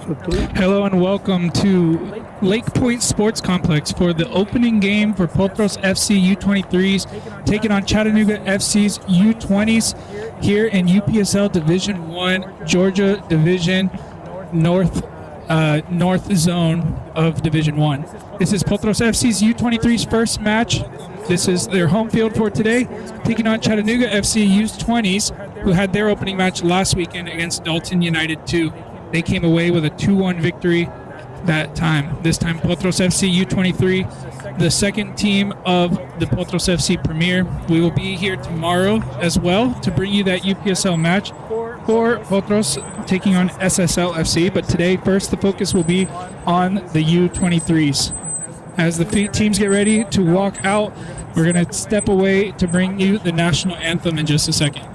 Hello and welcome to Lake Point Sports Complex for the opening game for Potros FC U23s taking on Chattanooga FC's U20s here in UPSL Division 1, Georgia Division North Zone of Division 1. This is Potros FC's U23's first match. This is their home field for today, taking on Chattanooga FC U20s, who had their opening match last weekend against Dalton United II. They came away with a 2-1 victory that time. This time, Potros FC U23, the second team of the Potros FC Premier. We will be here tomorrow as well to bring you that UPSL match for Potros taking on SSL FC. But today, first, the focus will be on the U23s. As the teams get ready to walk out, we're going to step away to bring you the national anthem in just a second.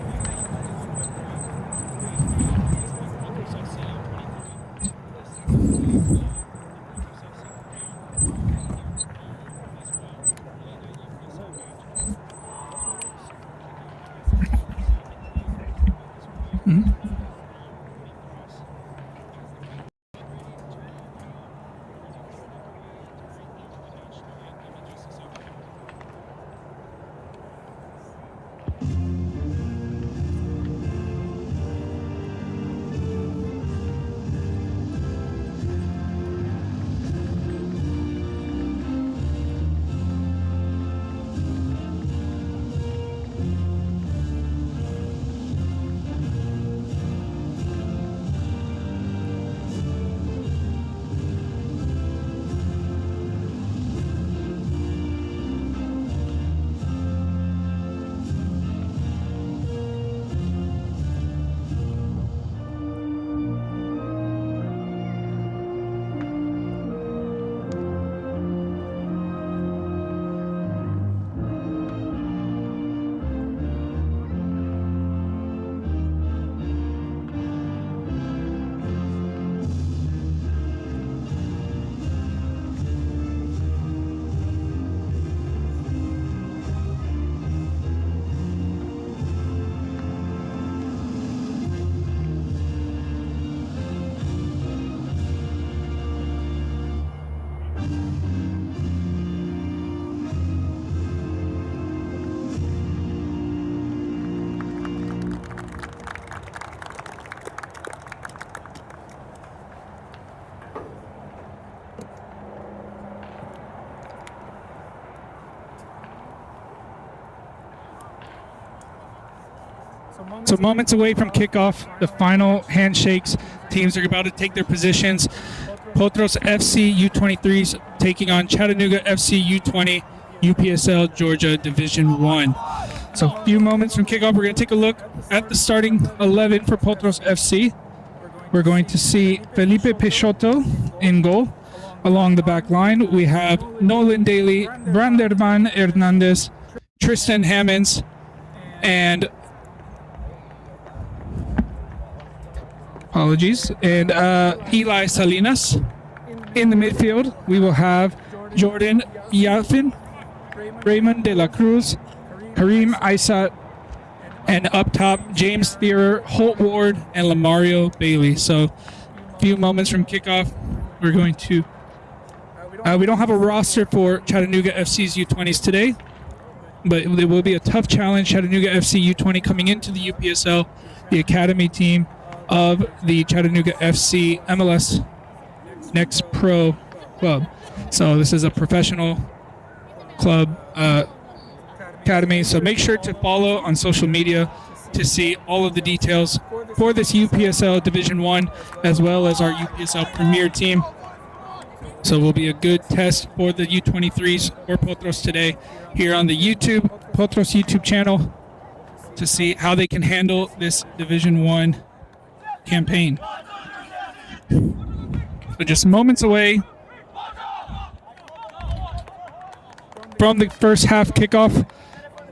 So moments away from kickoff, the final handshakes. Teams are about to take their positions. Potros FC U23s taking on Chattanooga FC U20, UPSL Georgia Division 1. So a few moments from kickoff, we're going to take a look at the starting 11 for Potros FC. We're going to see Felipe Peixoto in goal. Along the back line, we have Nolan Daly, Branderman Hernandez, Tristan Hammonds, and Eli Salinas. In the midfield, we will have Jordan Yafin, Raymond De La Cruz, Kareem Aysat, and up top, James Thierer, Holt Ward, and Lamario Bailey. So a few moments from kickoff, we're going to... we don't have a roster for Chattanooga FC's U20s today, but it will be a tough challenge. Chattanooga FC U20 coming into the UPSL, the academy team of the Chattanooga FC MLS Next Pro Club. So this is a professional club academy. So make sure to follow on social media to see all of the details for this UPSL Division 1 as well as our UPSL Premier team. So it will be a good test for the U23s for Potros today here on the Potros YouTube channel to see how they can handle this Division 1 campaign. So just moments away from the first half kickoff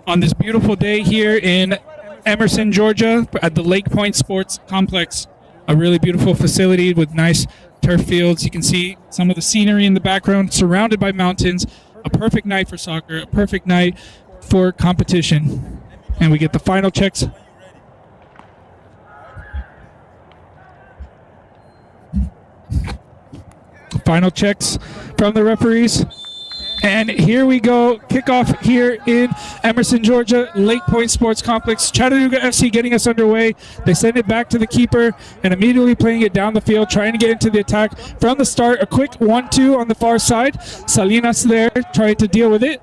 on this beautiful day here in Emerson, Georgia at the Lake Point Sports Complex. A really beautiful facility with nice turf fields. You can see some of the scenery in the background, surrounded by mountains. A perfect night for soccer, a perfect night for competition. And we get the final checks. Final checks from the referees. And here we go. Kickoff here in Emerson, Georgia, Lake Point Sports Complex. Chattanooga FC getting us underway. They send it back to the keeper and immediately playing it down the field, trying to get into the attack. From the start, a quick 1-2 on the far side. Salinas there trying to deal with it.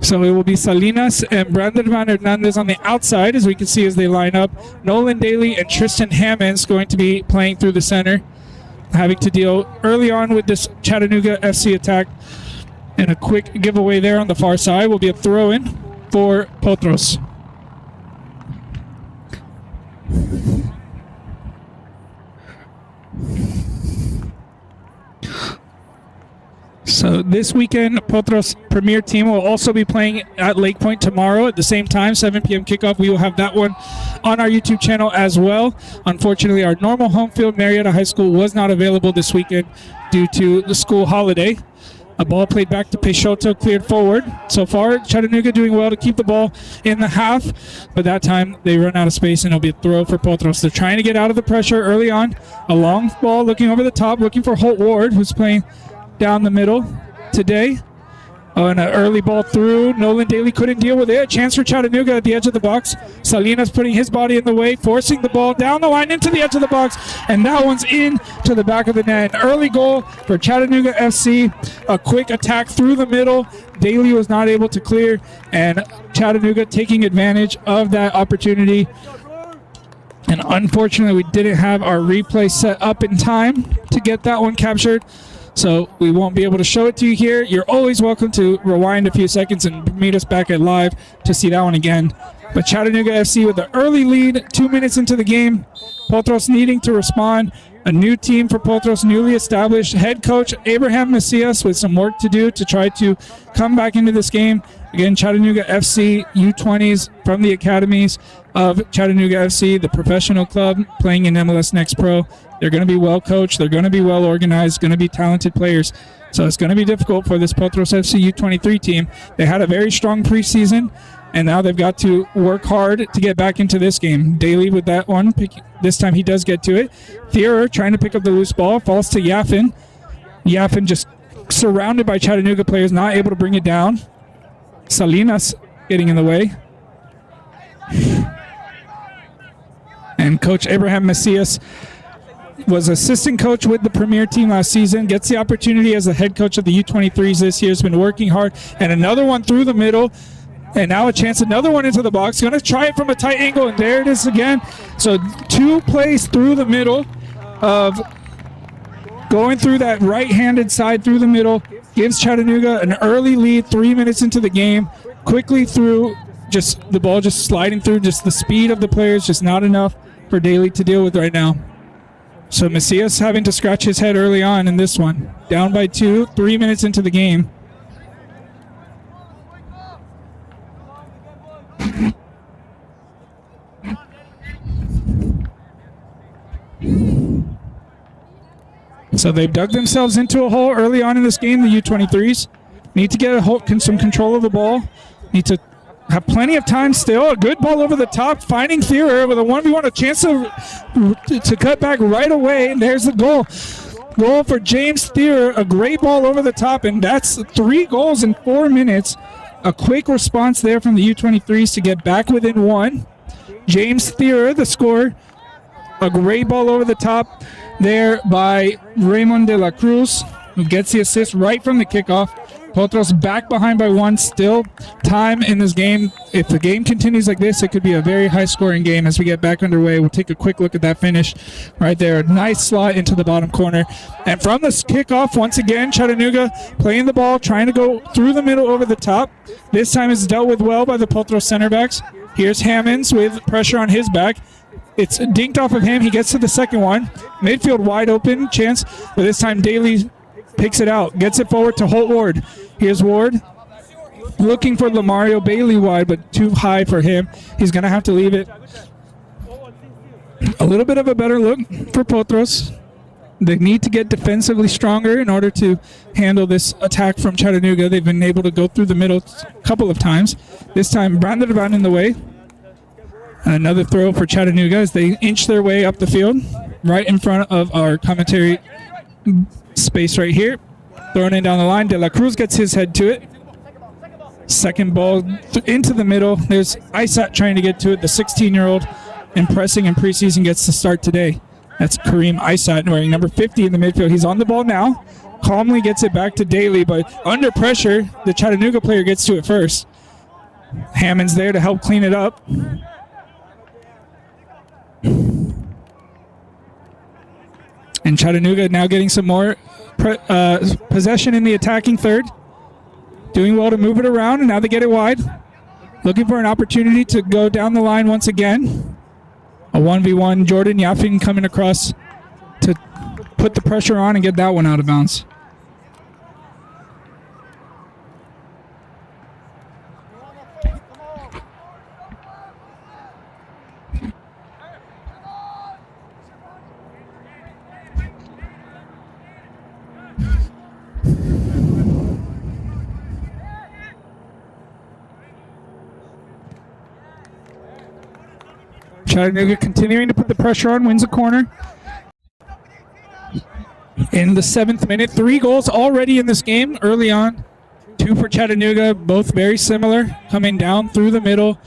So it will be Salinas and Brandon Hernandez on the outside, as we can see as they line up. Nolan Daly and Tristan Hammonds going to be playing through the center, having to deal early on with this Chattanooga FC attack. And a quick giveaway there on the far side will be a throw-in for Potros. So this weekend, Potros Premier Team will also be playing at Lake Point tomorrow at the same time, 7 p.m. kickoff. We will have that one on our YouTube channel as well. Unfortunately, our normal home field, Marietta High School, was not available this weekend due to the school holiday. A ball played back to Peixoto, cleared forward. So far, Chattanooga doing well to keep the ball in the half, but that time they run out of space and it'll be a throw for Potros. They're trying to get out of the pressure early on. A long ball looking over the top, looking for Holt Ward, who's playing down the middle today. Oh, and an early ball through. Nolan Daly couldn't deal with it. A chance for Chattanooga at the edge of the box. Salinas putting his body in the way, forcing the ball down the line into the edge of the box, and that one's in to the back of the net. An early goal for Chattanooga FC. A quick attack through the middle. Daly was not able to clear, and Chattanooga taking advantage of that opportunity. And unfortunately, we didn't have our replay set up in time to get that one captured. So we won't be able to show it to you here. You're always welcome to rewind a few seconds and meet us back at live to see that one again. But Chattanooga FC with an early lead, 2 minutes into the game. Potros needing to respond. A new team for Potros, newly established. Head coach Abraham Macias with some work to do to try to come back into this game. Again, Chattanooga FC U20s from the academies of Chattanooga FC, the professional club playing in MLS Next Pro. They're going to be well coached. They're going to be well organized, going to be talented players. So it's going to be difficult for this Potros FC U23 team. They had a very strong preseason, and now they've got to work hard to get back into this game. Daly with that one. This time he does get to it. Thierer trying to pick up the loose ball. Falls to Yaffin. Yaffin just surrounded by Chattanooga players, not able to bring it down. Salinas getting in the way. And Coach Abraham Macias was assistant coach with the Premier team last season, gets the opportunity as the head coach of the U23s this year, has been working hard, and another one through the middle, and now a chance, another one into the box, going to try it from a tight angle, and there it is again. So 2 plays through the middle of going through that right-handed side through the middle, gives Chattanooga an early lead 3 minutes into the game, quickly through, just the ball just sliding through, just the speed of the players, just not enough for Daly to deal with right now. So Macias having to scratch his head early on in this one. Down by 2, 3 minutes into the game. So they've dug themselves into a hole early on in this game, the U23s. Need to get some control of the ball. Need to have plenty of time still. A good ball over the top, finding Thierer with a 1v1, a chance to cut back right away, and there's the goal. Goal for James Thierer, a great ball over the top, and that's 3 goals in 4 minutes. A quick response there from the U23s to get back within 1. James Thierer, the scorer. A great ball over the top there by Raymond de la Cruz, who gets the assist right from the kickoff. Potros back behind by 1, still time in this game. If the game continues like this, it could be a very high-scoring game as we get back underway. We'll take a quick look at that finish right there. Nice slot into the bottom corner. And from this kickoff, once again, Chattanooga playing the ball, trying to go through the middle over the top. This time it's dealt with well by the Potros center backs. Here's Hammonds with pressure on his back. It's dinked off of him. He gets to the second one. Midfield wide open, chance, but this time Daly picks it out, gets it forward to Holt Ward. Here's Ward looking for Lamario Bailey wide, but too high for him. He's going to have to leave it. A little bit of a better look for Potros. They need to get defensively stronger in order to handle this attack from Chattanooga. They've been able to go through the middle a couple of times. This time, Brandon Van in the way. And another throw for Chattanooga as they inch their way up the field, right in front of our commentary Space right here. Thrown in down the line. De La Cruz gets his head to it. Second ball into the middle. There's Isat trying to get to it. The 16-year-old impressing in preseason gets to start today. That's Kareem Isat wearing number 50 in the midfield. He's on the ball now. Calmly gets it back to Daly, but under pressure, the Chattanooga player gets to it first. Hammond's there to help clean it up. And Chattanooga now getting some more possession in the attacking third. Doing well to move it around, and now they get it wide. Looking for an opportunity to go down the line once again. A 1v1, Jordan Yafin coming across to put the pressure on and get that one out of bounds. Chattanooga continuing to put the pressure on, wins a corner. In the 7th minute, 3 goals already in this game early on. 2 for Chattanooga, both very similar, coming down through the middle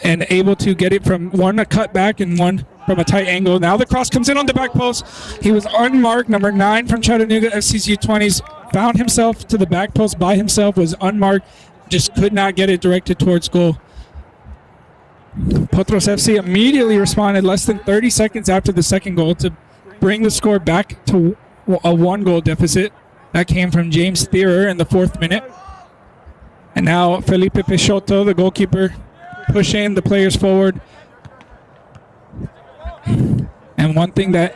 and able to get it from one a cut back and one from a tight angle. Now the cross comes in on the back post. He was unmarked. Number 9 from Chattanooga FC U20s found himself to the back post by himself, was unmarked, just could not get it directed towards goal. Potros FC immediately responded less than 30 seconds after the second goal to bring the score back to a 1-goal deficit. That came from James Thierer in the 4th minute. And now Felipe Peixoto, the goalkeeper, pushing the players forward. And one thing that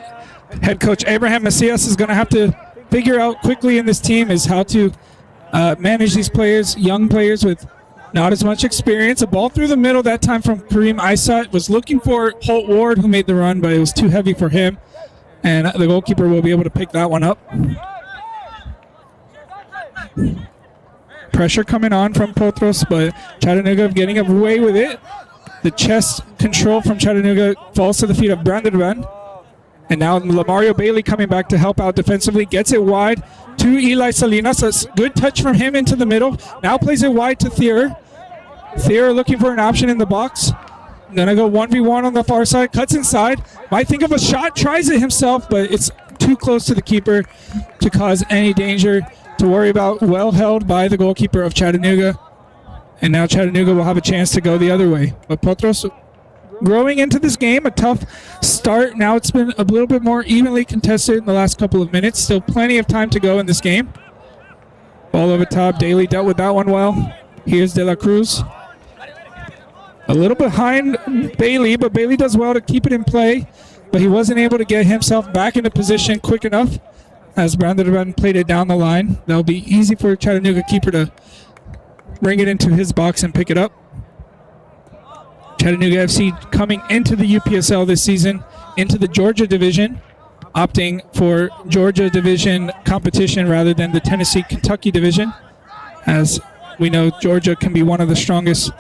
head coach Abraham Macias is going to have to figure out quickly in this team is how to manage these players, young players with not as much experience. A ball through the middle that time from Kareem Isat. Was looking for Holt Ward, who made the run, but it was too heavy for him. And the goalkeeper will be able to pick that one up. Pressure coming on from Potros, but Chattanooga getting away with it. The chest control from Chattanooga falls to the feet of Brandon. And now Lamario Bailey coming back to help out defensively. Gets it wide to Eli Salinas. A good touch from him into the middle. Now plays it wide to Thierer. Thierer looking for an option in the box. Gonna go 1v1 on the far side. Cuts inside. Might think of a shot. Tries it himself, but it's too close to the keeper to cause any danger to worry about. Well held by the goalkeeper of Chattanooga. And now Chattanooga will have a chance to go the other way. But Potros growing into this game, a tough start. Now it's been a little bit more evenly contested in the last couple of minutes. Still plenty of time to go in this game. Ball over top. Daly dealt with that one well. Here's De La Cruz. A little behind Bailey, but Bailey does well to keep it in play. But he wasn't able to get himself back into position quick enough as Brandon played it down the line. That'll be easy for Chattanooga keeper to bring it into his box and pick it up. Chattanooga FC coming into the UPSL this season, into the Georgia division, opting for Georgia division competition rather than the Tennessee-Kentucky division. As we know, Georgia can be one of the strongest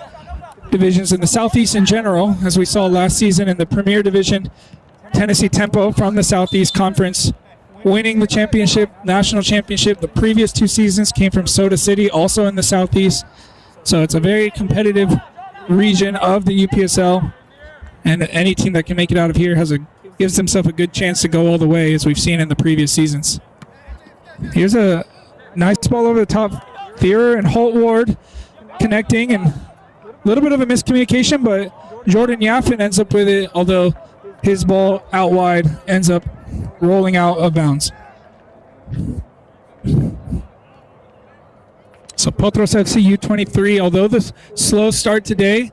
divisions in the Southeast in general, as we saw last season in the Premier Division. Tennessee Tempo from the Southeast Conference winning the championship, national championship. The previous 2 seasons came from Soda City, also in the Southeast. So it's a very competitive region of the UPSL, and any team that can make it out of here gives themselves a good chance to go all the way, as we've seen in the previous seasons. Here's a nice ball over the top. Thierer and Holt Ward connecting, and a little bit of a miscommunication, but Jordan Yafin ends up with it, although his ball out wide ends up rolling out of bounds. So Potros FC U23, although the slow start today,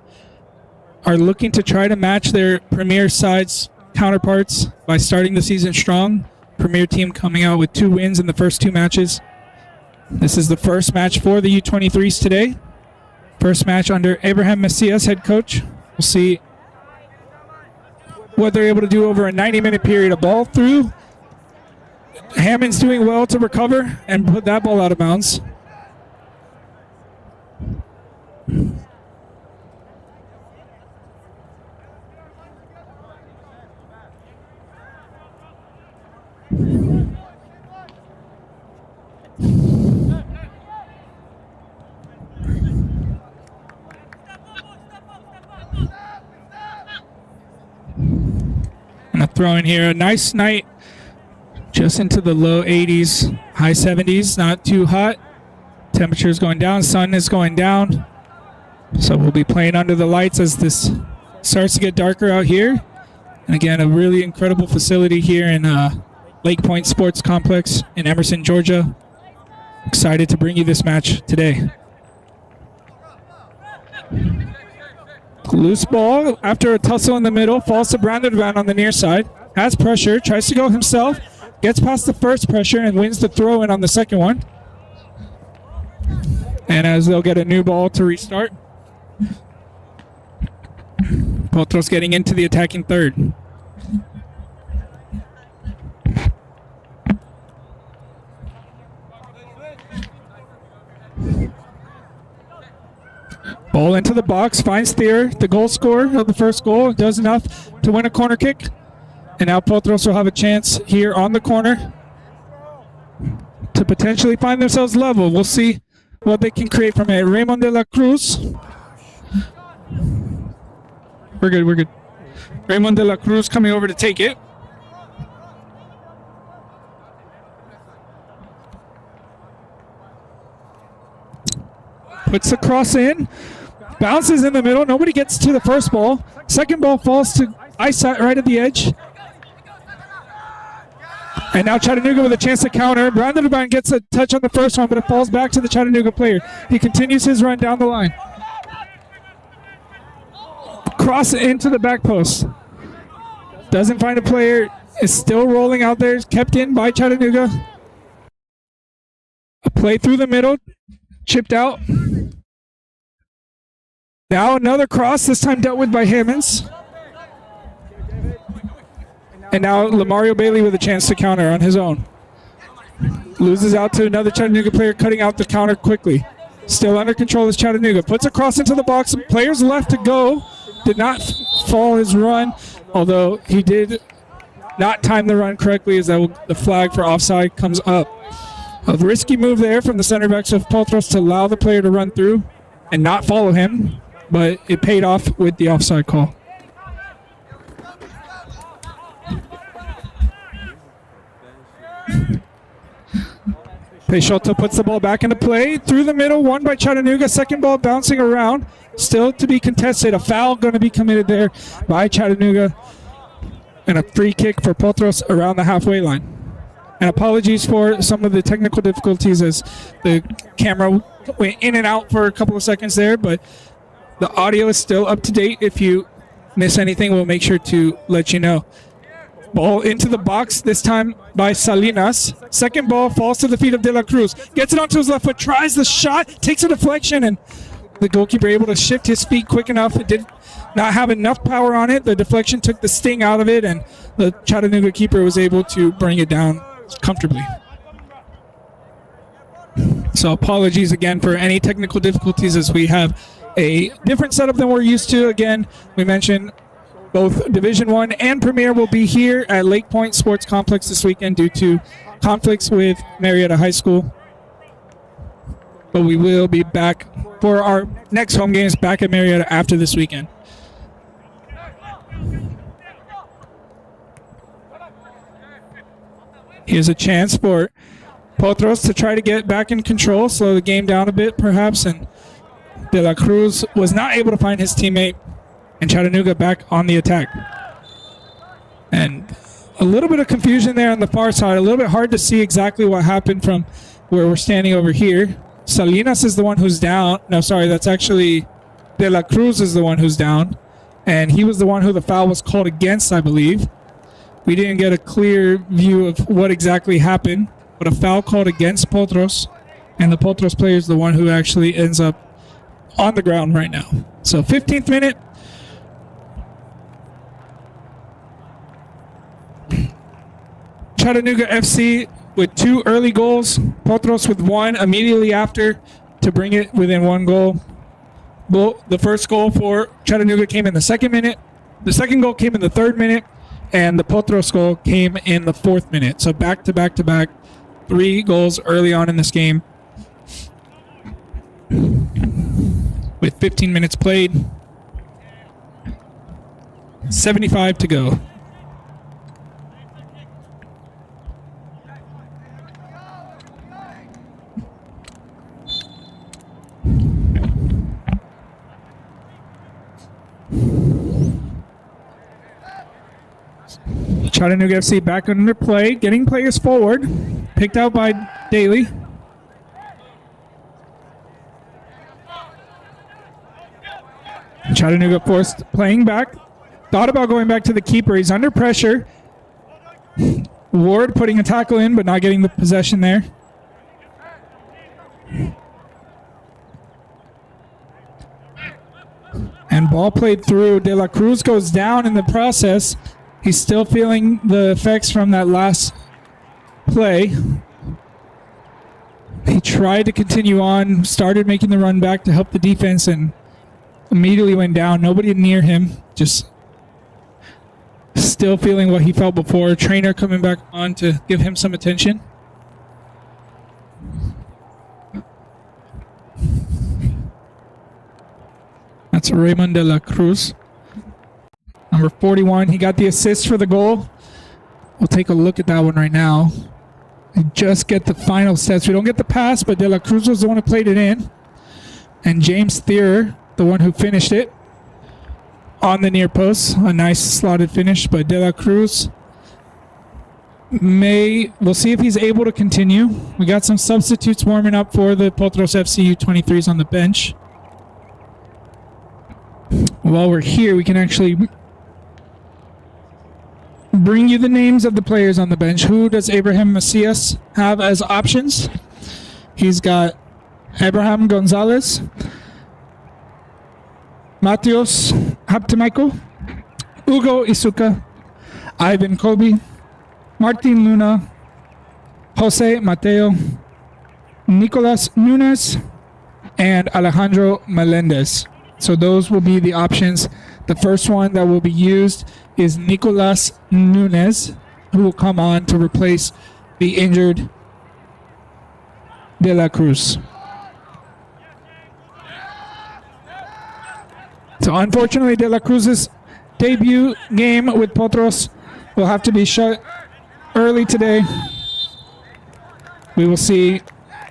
are looking to try to match their Premier side's counterparts by starting the season strong. Premier team coming out with 2 wins in the first 2 matches. This is the first match for the U23s today. First match under Abraham Macias, head coach. We'll see what they're able to do over a 90-minute period. A ball through. Hammond's doing well to recover and put that ball out of bounds. throwing here. A nice night, just into the low 80s, high 70s, not too hot. Temperature's going down, sun is going down. So we'll be playing under the lights as this starts to get darker out here. And again, a really incredible facility here in Lake Point Sports Complex in Emerson, Georgia. Excited to bring you this match today. Loose ball after a tussle in the middle, falls to Brandon Van on the near side. Has pressure, tries to go himself, gets past the first pressure and wins the throw in on the second one. And as they'll get a new ball to restart. Potros getting into the attacking third. Ball into the box, finds Thier, the goal scorer of the first goal, does enough to win a corner kick. And now Potros will have a chance here on the corner to potentially find themselves level. We'll see what they can create from it. Raymond de la Cruz. We're good. Raymond de la Cruz coming over to take it. Puts the cross in. Bounces in the middle. Nobody gets to the first ball. Second ball falls to Isat right at the edge. And now Chattanooga with a chance to counter. Brandon Urban gets a touch on the first one, but it falls back to the Chattanooga player. He continues his run down the line. Cross into the back post. Doesn't find a player. Is still rolling out there. Kept in by Chattanooga. A play through the middle. Chipped out. Now another cross, this time dealt with by Hammonds. And now Lamario Bailey with a chance to counter on his own. Loses out to another Chattanooga player, cutting out the counter quickly. Still under control is Chattanooga. Puts a cross into the box. Players left to go. Did not fall his run, although he did not time the run correctly as the flag for offside comes up. A risky move there from the center backs of Potros to allow the player to run through and not follow him, but it paid off with the offside call. Peixoto puts the ball back into play. Through the middle, won by Chattanooga. Second ball bouncing around. Still to be contested. A foul going to be committed there by Chattanooga. And a free kick for Potros around the halfway line. And apologies for some of the technical difficulties as the camera went in and out for a couple of seconds there, but the audio is still up to date. If you miss anything, we'll make sure to let you know. Ball into the box, this time by Salinas. Second ball falls to the feet of De La Cruz. Gets it onto his left foot, tries the shot, takes a deflection, and the goalkeeper able to shift his feet quick enough. It did not have enough power on it. The deflection took the sting out of it, and the Chattanooga keeper was able to bring it down comfortably. So apologies again for any technical difficulties as we have a different setup than we're used to. Again, we mentioned both Division I and Premier will be here at Lake Point Sports Complex this weekend due to conflicts with Marietta High School. But we will be back for our next home games back at Marietta after this weekend. Here's a chance for Potros to try to get back in control, slow the game down a bit perhaps, and De La Cruz was not able to find his teammate, and Chattanooga back on the attack. And a little bit of confusion there on the far side, a little bit hard to see exactly what happened from where we're standing over here. Salinas is the one who's down. No, sorry, that's actually De La Cruz is the one who's down, and he was the one who the foul was called against, I believe. We didn't get a clear view of what exactly happened, but a foul called against Potros, and the Potros player is the one who actually ends up on the ground right now. So 15th minute. Chattanooga FC with 2 early goals. Potros with 1 immediately after to bring it within 1 goal. The first goal for Chattanooga came in the 2nd minute. The second goal came in the 3rd minute. And the Potros goal came in the 4th minute. So back to back to back. 3 goals early on in this game. With 15 minutes played. 75 to go. Chattanooga FC back under play, getting players forward. Picked out by Daly. Chattanooga forced playing back. Thought about going back to the keeper. He's under pressure. Ward putting a tackle in, but not getting the possession there. And ball played through. De La Cruz goes down in the process. He's still feeling the effects from that last play. He tried to continue on, started making the run back to help the defense, and immediately went down. Nobody near him. Just still feeling what he felt before. Trainer coming back on to give him some attention. That's Raymond de la Cruz. Number 41. He got the assist for the goal. We'll take a look at that one right now. We just get the final sets. We don't get the pass, but de la Cruz was the one who played it in. And James Thierer, the one who finished it on the near post. A nice slotted finish, but de la Cruz we'll see if he's able to continue. We got some substitutes warming up for the Potros FC U23s on the bench. While we're here, we can actually bring you the names of the players on the bench. Who does Abraham Macias have as options? He's got Abraham Gonzalez, Matios Haptemichael, Hugo Isuka, Ivan Colby, Martin Luna, Jose Mateo, Nicolas Nunes, and Alejandro Melendez. So those will be the options. The first one that will be used is Nicolas Nunes, who will come on to replace the injured De La Cruz. So unfortunately, De La Cruz's debut game with Potros will have to be shut early today. We will see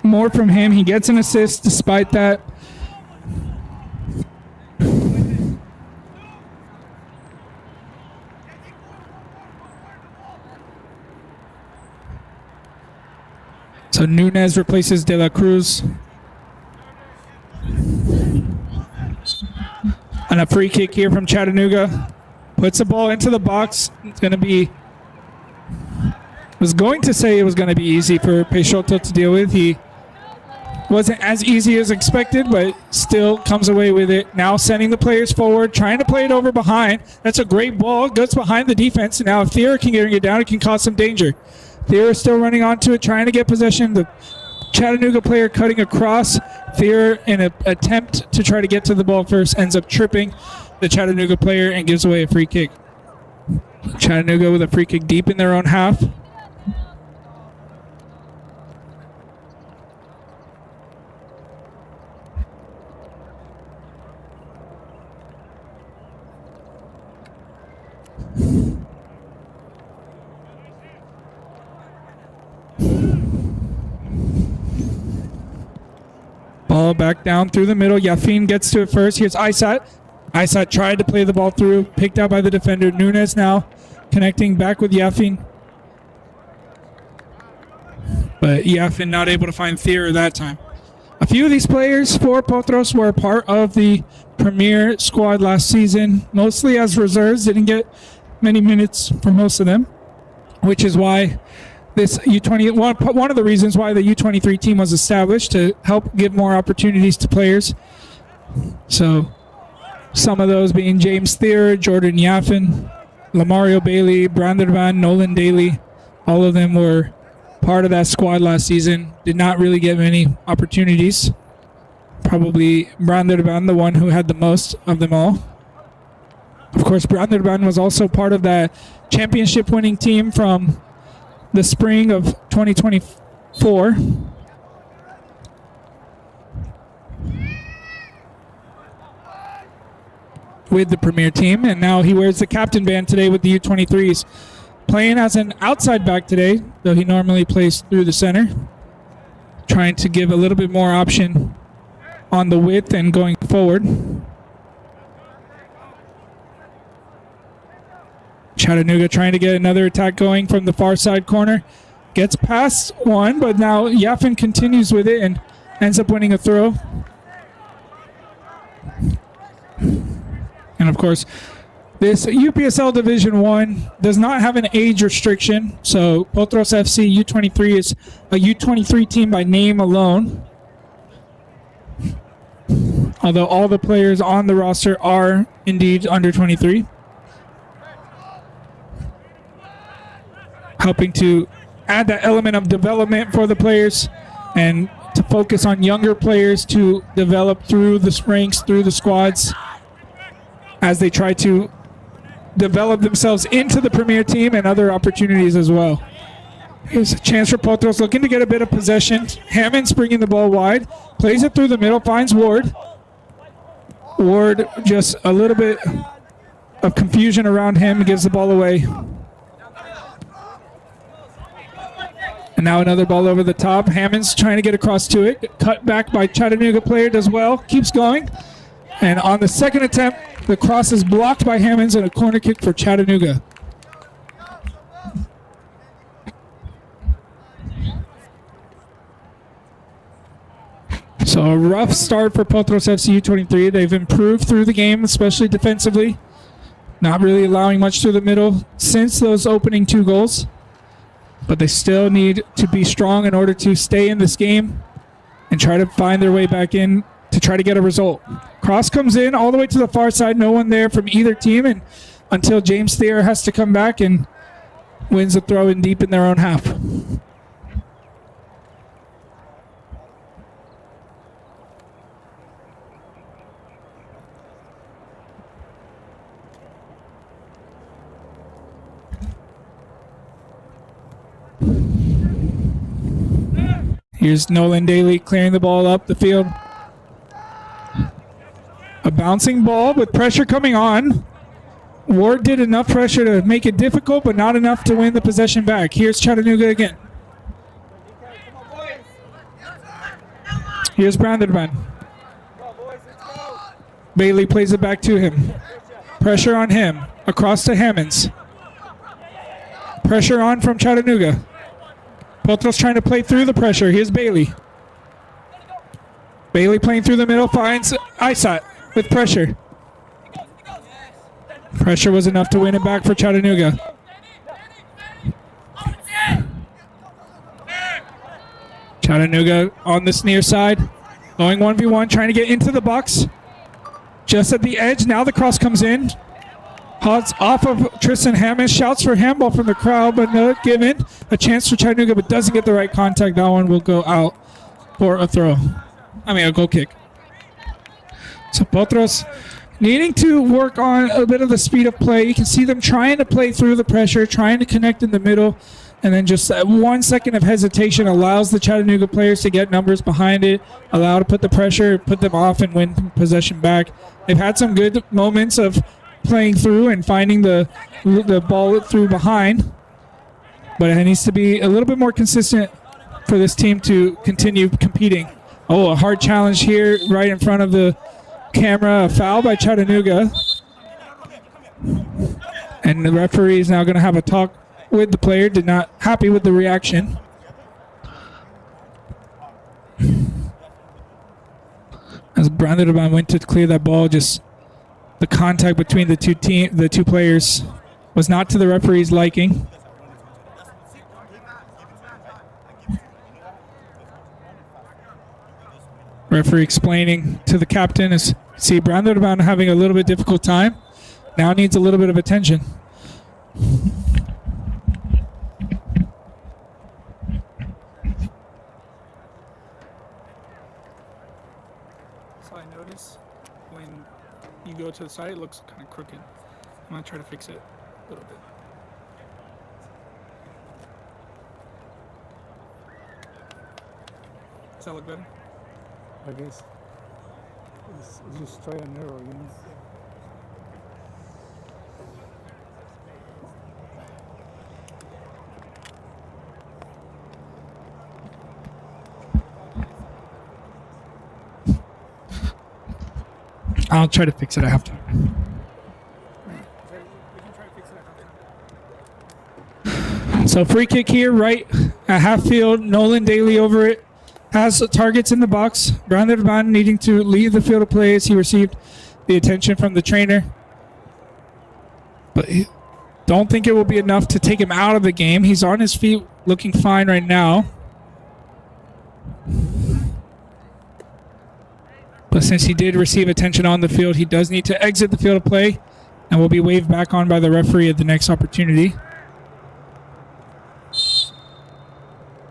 more from him. He gets an assist despite that. So Nunez replaces De La Cruz. And a free kick here from Chattanooga. Puts the ball into the box. It's going to be... was going to say it was going to be easy for Peixoto to deal with. He wasn't as easy as expected, but still comes away with it. Now sending the players forward, trying to play it over behind. That's a great ball. Goes behind the defense. And now if Thierer can get it down, it can cause some danger. Thierer still running onto it, trying to get possession. The Chattanooga player cutting across. Thierer, in an attempt to try to get to the ball first, ends up tripping the Chattanooga player and gives away a free kick. Chattanooga with a free kick deep in their own half. Ball back down through the middle. Yafin gets to it first. Here's Aysat. Aysat tried to play the ball through. Picked out by the defender. Nunez now connecting back with Yafin. But Yafin not able to find Thierer that time. A few of these players for Potros were part of the premier squad last season. Mostly as reserves. Didn't get many minutes for most of them. Which is why this U20, one of the reasons why the U23 team was established, to help give more opportunities to players. So some of those being James Thierer, Jordan Yafin, Lamario Bailey, Brandon Van, Nolan Daly. All of them were part of that squad last season. Did not really get many opportunities. Probably Brandon Van, the one who had the most of them all. Of course, Brandon Van was also part of that championship winning team from the spring of 2024. With the premier team, and now he wears the captain band today with the U23s. Playing as an outside back today, though he normally plays through the center. Trying to give a little bit more option on the width and going forward. Chattanooga trying to get another attack going from the far side corner. Gets past one, but now Yafin continues with it and ends up winning a throw. And of course, this UPSL Division 1 does not have an age restriction, so Potros FC U23 is a U23 team by name alone. Although all the players on the roster are indeed under 23. Helping to add that element of development for the players and to focus on younger players to develop through the ranks, through the squads, as they try to develop themselves into the premier team and other opportunities as well. Here's a chance for Potros, looking to get a bit of possession. Hammonds bringing the ball wide, plays it through the middle, finds Ward. Ward, just a little bit of confusion around him, gives the ball away. And now another ball over the top. Hammonds trying to get across to it. Cut back by Chattanooga player, does well, keeps going. And on the second attempt, the cross is blocked by Hammonds and a corner kick for Chattanooga. So a rough start for Potros FC U23. They've improved through the game, especially defensively. Not really allowing much through the middle since those opening 2 goals. But they still need to be strong in order to stay in this game and try to find their way back in to try to get a result. Cross comes in all the way to the far side. No one there from either team, and until James Thayer has to come back and wins the throw in deep in their own half. Here's Nolan Daly clearing the ball up the field. A bouncing ball with pressure coming on. Ward did enough pressure to make it difficult, but not enough to win the possession back. Here's Chattanooga again. Here's Branderman. Bailey plays it back to him. Pressure on him. Across to Hammonds. Pressure on from Chattanooga. Potros trying to play through the pressure. Here's Bailey. Bailey playing through the middle, finds Isat with pressure. Pressure was enough to win it back for Chattanooga. Chattanooga on this near side, going 1v1, trying to get into the box. Just at the edge, now the cross comes in. Hodds off of Tristan Hammond, shouts for handball from the crowd, but no given. A chance for Chattanooga, but doesn't get the right contact. That one will go out for a throw. A goal kick. So Potros needing to work on a bit of the speed of play. You can see them trying to play through the pressure, trying to connect in the middle, and then just that 1 second of hesitation allows the Chattanooga players to get numbers behind it, allow to put the pressure, put them off, and win possession back. They've had some good moments of playing through and finding the ball through behind, but it needs to be a little bit more consistent for this team to continue competing. Oh, a hard challenge here right in front of the camera. A foul by Chattanooga. And the referee is now going to have a talk with the player. Did not happy with the reaction. As Branderman went to clear that ball, just the contact between the two players was not to the referee's liking. Referee explaining to the captain is, see, Branderman having a little bit difficult time. Now needs a little bit of attention. So I notice when you go to the side, it looks kind of crooked. I'm going to try to fix it a little bit. Does that look better? I guess it's just try and error, you know. I'll try to fix it at halftime. We can try to fix it at halftime. So free kick here, right at half field. Nolan Daly over it. Has targets in the box. Brandon Van needing to leave the field of play as he received the attention from the trainer. But don't think it will be enough to take him out of the game. He's on his feet looking fine right now. But since he did receive attention on the field, he does need to exit the field of play and will be waved back on by the referee at the next opportunity.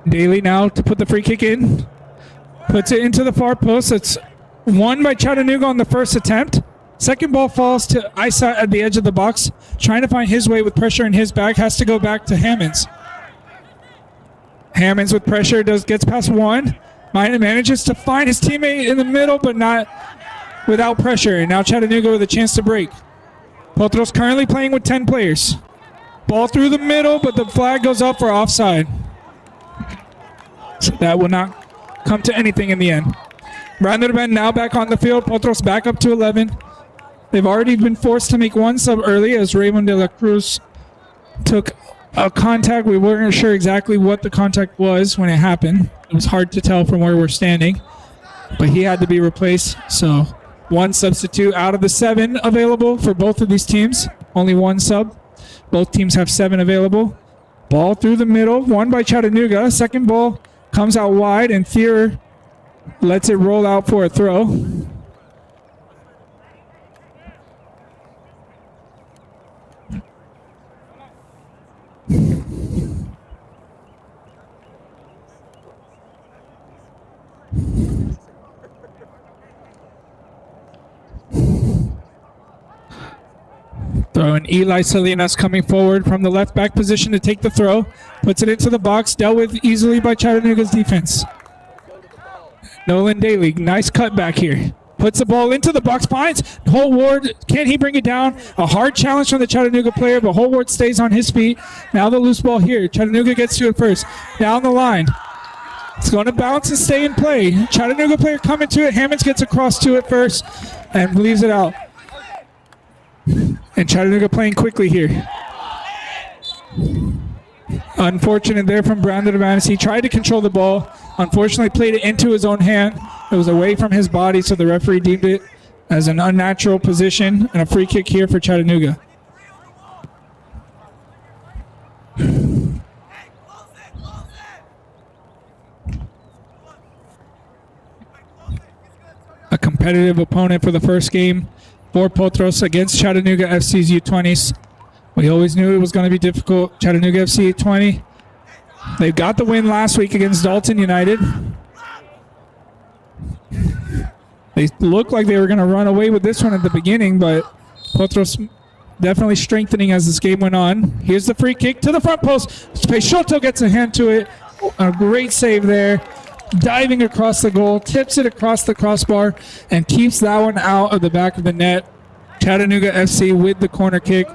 Daly now to put the free kick in. Puts it into the far post. It's won by Chattanooga on the first attempt. Second ball falls to Isa at the edge of the box. Trying to find his way with pressure in his back. Has to go back to Hammonds. Hammonds with pressure gets past one. Manages to find his teammate in the middle, but not without pressure. And now Chattanooga with a chance to break. Potros currently playing with 10 players. Ball through the middle, but the flag goes up for offside. So that will not come to anything in the end. Brandon now back on the field. Potros back up to 11. They've already been forced to make one sub early as Raymond de la Cruz took a contact. We weren't sure exactly what the contact was when it happened. It was hard to tell from where we're standing, but he had to be replaced. So one substitute out of the 7 available for both of these teams. Only one sub. Both teams have 7 available. Ball through the middle, won by Chattanooga. Second ball comes out wide, and Thier lets it roll out for a throw. Throw in Eli Salinas coming forward from the left back position to take the throw. Puts it into the box, dealt with easily by Chattanooga's defense. Nolan Daly, nice cutback here. Puts the ball into the box, finds Holt Ward. Can he bring it down? A hard challenge from the Chattanooga player, but Holt Ward stays on his feet. Now the loose ball here. Chattanooga gets to it first. Down the line. It's going to bounce and stay in play. Chattanooga player coming to it. Hammonds gets across to it first and leaves it out. And Chattanooga playing quickly here. Unfortunate there from Brandon Evans. He tried to control the ball. Unfortunately played it into his own hand. It was away from his body, so the referee deemed it as an unnatural position and a free kick here for Chattanooga. A competitive opponent for the first game for Potros against Chattanooga FC's U20s. We always knew it was going to be difficult. Chattanooga FC U20. They got the win last week against Dalton United. They looked like they were going to run away with this one at the beginning, but Potros definitely strengthening as this game went on. Here's the free kick to the front post. Peixoto gets a hand to it. A great save there. Diving across the goal, tips it across the crossbar, and keeps that one out of the back of the net. Chattanooga FC with the corner kick.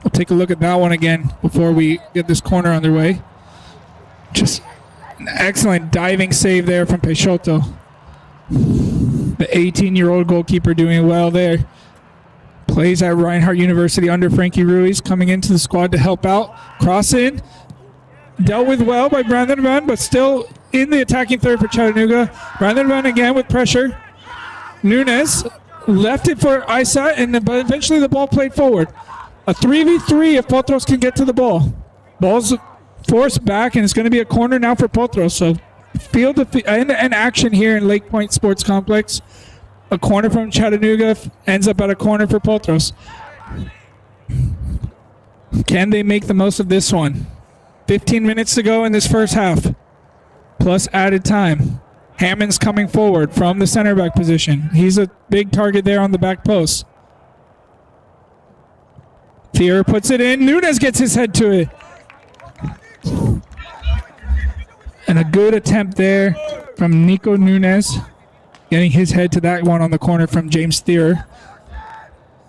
We'll take a look at that one again before we get this corner underway. Just an excellent diving save there from Peixoto. The 18-year-old goalkeeper doing well there. Plays at Reinhardt University under Frankie Ruiz, coming into the squad to help out. Cross in. Dealt with well by Brandon Van, but still in the attacking third for Chattanooga. Brandon Van again with pressure. Nunez left it for Isa, but eventually the ball played forward. A 3v3 if Potros can get to the ball. Ball's forced back, and it's going to be a corner now for Potros. So field end-to-end action here in Lake Point Sports Complex. A corner from Chattanooga ends up at a corner for Potros. Can they make the most of this one? 15 minutes to go in this first half, plus added time. Hammond's coming forward from the center back position. He's a big target there on the back post. Thier puts it in. Nunez gets his head to it. And a good attempt there from Nico Nunez, getting his head to that one on the corner from James Thier.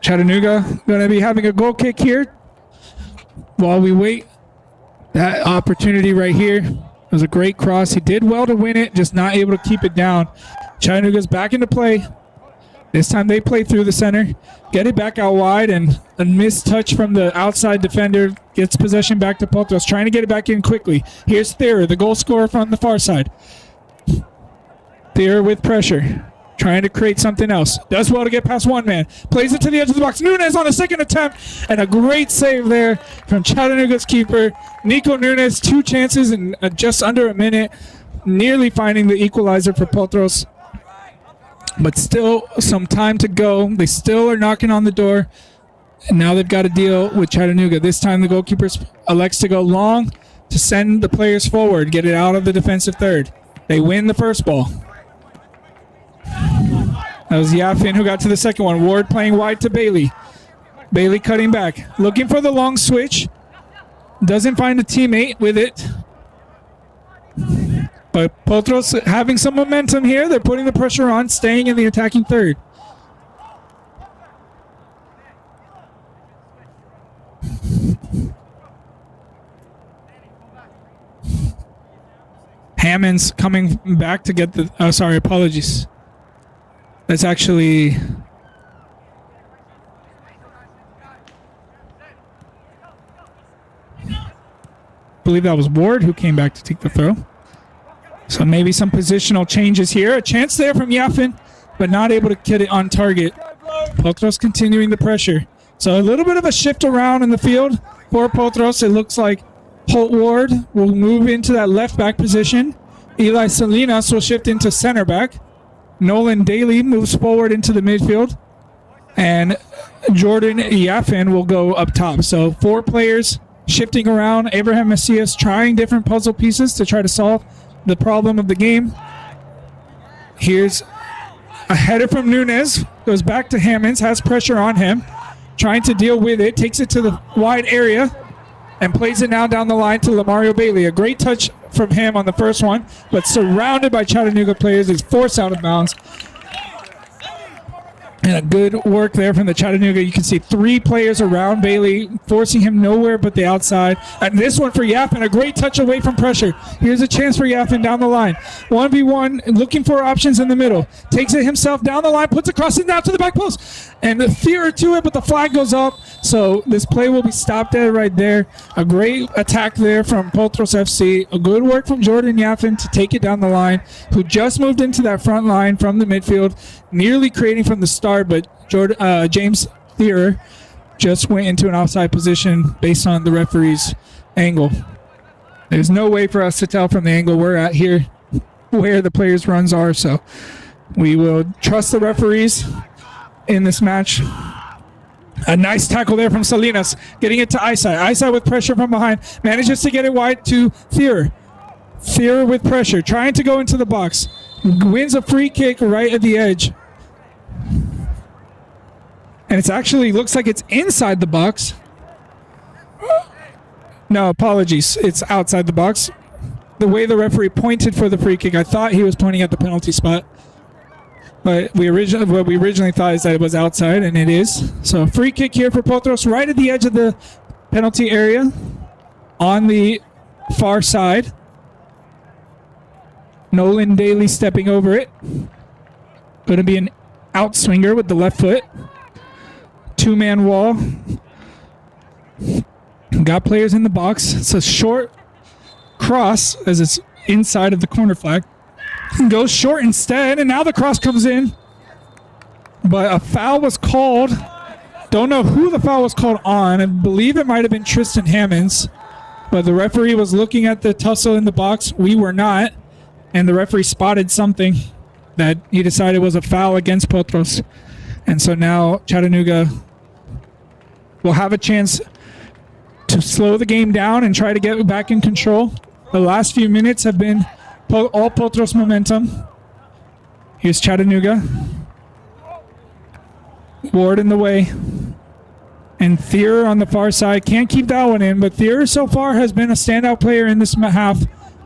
Chattanooga going to be having a goal kick here while we wait. That opportunity right here. It was a great cross. He did well to win it, just not able to keep it down. Chattanooga's back into play. This time they play through the center, get it back out wide, and a missed touch from the outside defender gets possession back to Potros, trying to get it back in quickly. Here's Thayer, the goal scorer from the far side. Thayer with pressure, trying to create something else. Does well to get past one man. Plays it to the edge of the box. Nunes on a second attempt, and a great save there from Chattanooga's keeper. Nico Nunes, 2 chances in just under a minute, nearly finding the equalizer for Potros. But still some time to go. They still are knocking on the door. And now they've got to deal with Chattanooga. This time the goalkeeper elects to go long to send the players forward, get it out of the defensive third. They win the first ball. That was Yafin who got to the second one. Ward playing wide to Bailey. Bailey cutting back. Looking for the long switch. Doesn't find a teammate with it. But Potros having some momentum here. They're putting the pressure on, staying in the attacking third. Hammond's coming back to get the... Oh, sorry, apologies. That's actually... I believe that was Ward who came back to take the throw. So maybe some positional changes here. A chance there from Yafin, but not able to get it on target. Potros continuing the pressure. So a little bit of a shift around in the field for Potros. It looks like Holt Ward will move into that left back position. Eli Salinas will shift into center back. Nolan Daly moves forward into the midfield. And Jordan Yafin will go up top. So 4 players shifting around. Abraham Macias trying different puzzle pieces to try to solve the problem of the game. Here's a header from Nunes. Goes back to Hammonds. Has pressure on him. Trying to deal with it. Takes it to the wide area. And plays it now down the line to Lamario Bailey. A great touch from him on the first one. But surrounded by Chattanooga players. Is forced out of bounds. And a good work there from the Chattanooga. You can see 3 players around Bailey, forcing him nowhere but the outside. And this one for Yafin, a great touch away from pressure. Here's a chance for Yafin down the line. 1v1, looking for options in the middle. Takes it himself down the line, puts it crossing down to the back post. And the fear to it, but the flag goes up. So this play will be stopped at right there. A great attack there from Potros FC. A good work from Jordan Yafin to take it down the line, who just moved into that front line from the midfield, nearly creating from the start, but James Thier just went into an offside position based on the referee's angle. There's no way for us to tell from the angle we're at here where the players' runs are, so we will trust the referees in this match. A nice tackle there from Salinas, getting it to Isai. Isai with pressure from behind, manages to get it wide to Thier. Thier with pressure, trying to go into the box. Wins a free kick right at the edge. And it's actually looks like it's inside the box. No, apologies. It's outside the box. The way the referee pointed for the free kick, I thought he was pointing at the penalty spot. But what we originally thought is that it was outside, and it is. So free kick here for Potros, right at the edge of the penalty area on the far side. Nolan Daly stepping over it. Going to be an outswinger with the left foot. 2-man wall. Got players in the box. It's a short cross as it's inside of the corner flag. Goes short instead, and now the cross comes in. But a foul was called. Don't know who the foul was called on. I believe it might have been Tristan Hammonds. But the referee was looking at the tussle in the box. We were not. And the referee spotted something that he decided was a foul against Potros. And so now Chattanooga will have a chance to slow the game down and try to get back in control. The last few minutes have been all Potros momentum. Here's Chattanooga. Ward in the way. And Thier on the far side. Can't keep that one in, but Thier so far has been a standout player in this half.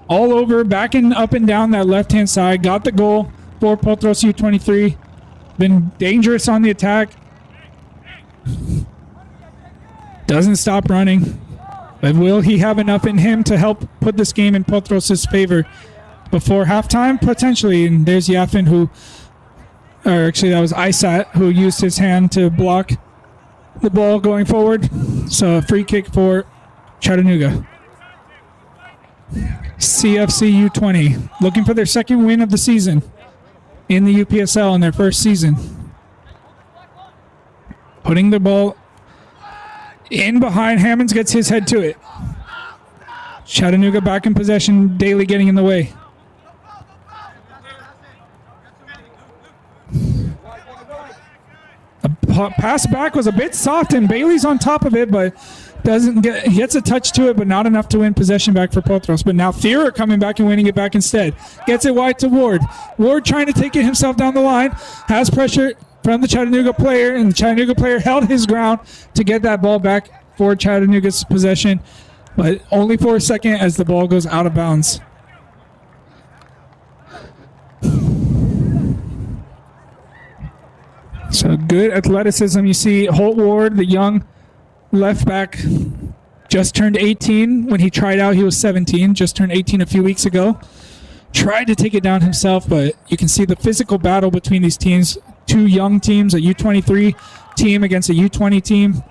All over, backing up and down that left-hand side. Got the goal for Potros U23. Been dangerous on the attack. Doesn't stop running. But will he have enough in him to help put this game in Potros' favor before halftime? Potentially. And there's Yafin, who or actually that was Isat who used his hand to block the ball going forward. So a free kick for Chattanooga. CFC U20 looking for their second win of the season in the UPSL in their first season. Putting the ball in behind. Hammonds gets his head to it. Chattanooga back in possession. Daly getting in the way. The pass back was a bit soft and Bailey's on top of it, but gets a touch to it, but not enough to win possession back for Potros. But now Thierer coming back and winning it back instead. Gets it wide to Ward. Ward trying to take it himself down the line. Has pressure from the Chattanooga player, and the Chattanooga player held his ground to get that ball back for Chattanooga's possession, but only for a second as the ball goes out of bounds. So good athleticism. You see Holt Ward, the young left back, just turned 18. When he tried out, he was 17, just turned 18 a few weeks ago. Tried to take it down himself, but you can see the physical battle between these teams. Two young teams, a U23 team against a U20 team.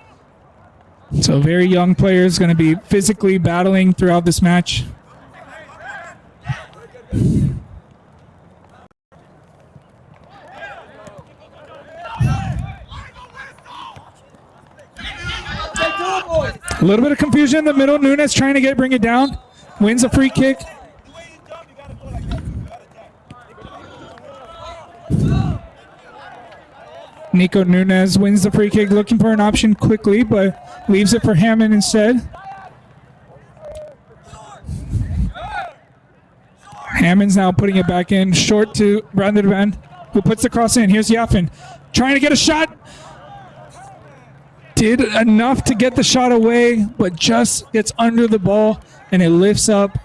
So very young players going to be physically battling throughout this match. A little bit of confusion in the middle. Nunes trying to bring it down. Wins a free kick. Nico Nunes wins the free kick, looking for an option quickly, but leaves it for Hammond instead. Hammond's now putting it back in, short to Brandervan, who puts the cross in. Here's Yaffin, trying to get a shot. Did enough to get the shot away, but just gets under the ball, and it lifts up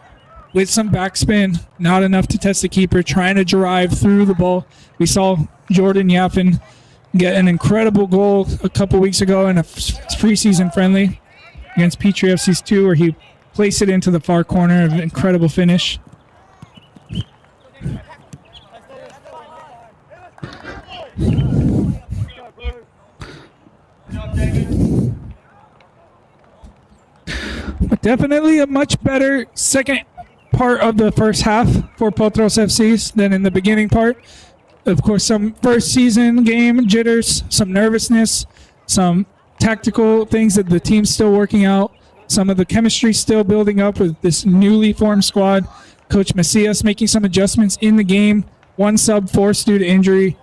with some backspin. Not enough to test the keeper, trying to drive through the ball. We saw Jordan Yaffin get an incredible goal a couple weeks ago in a preseason friendly against Potros FC U20, where he placed it into the far corner. An incredible finish. But definitely a much better second part of the first half for Potros FC than in the beginning part. Of course, some first season game jitters, some nervousness, some tactical things that the team's still working out, some of the chemistry still building up with this newly formed squad. Coach Macias making some adjustments in the game, one sub forced due to injury,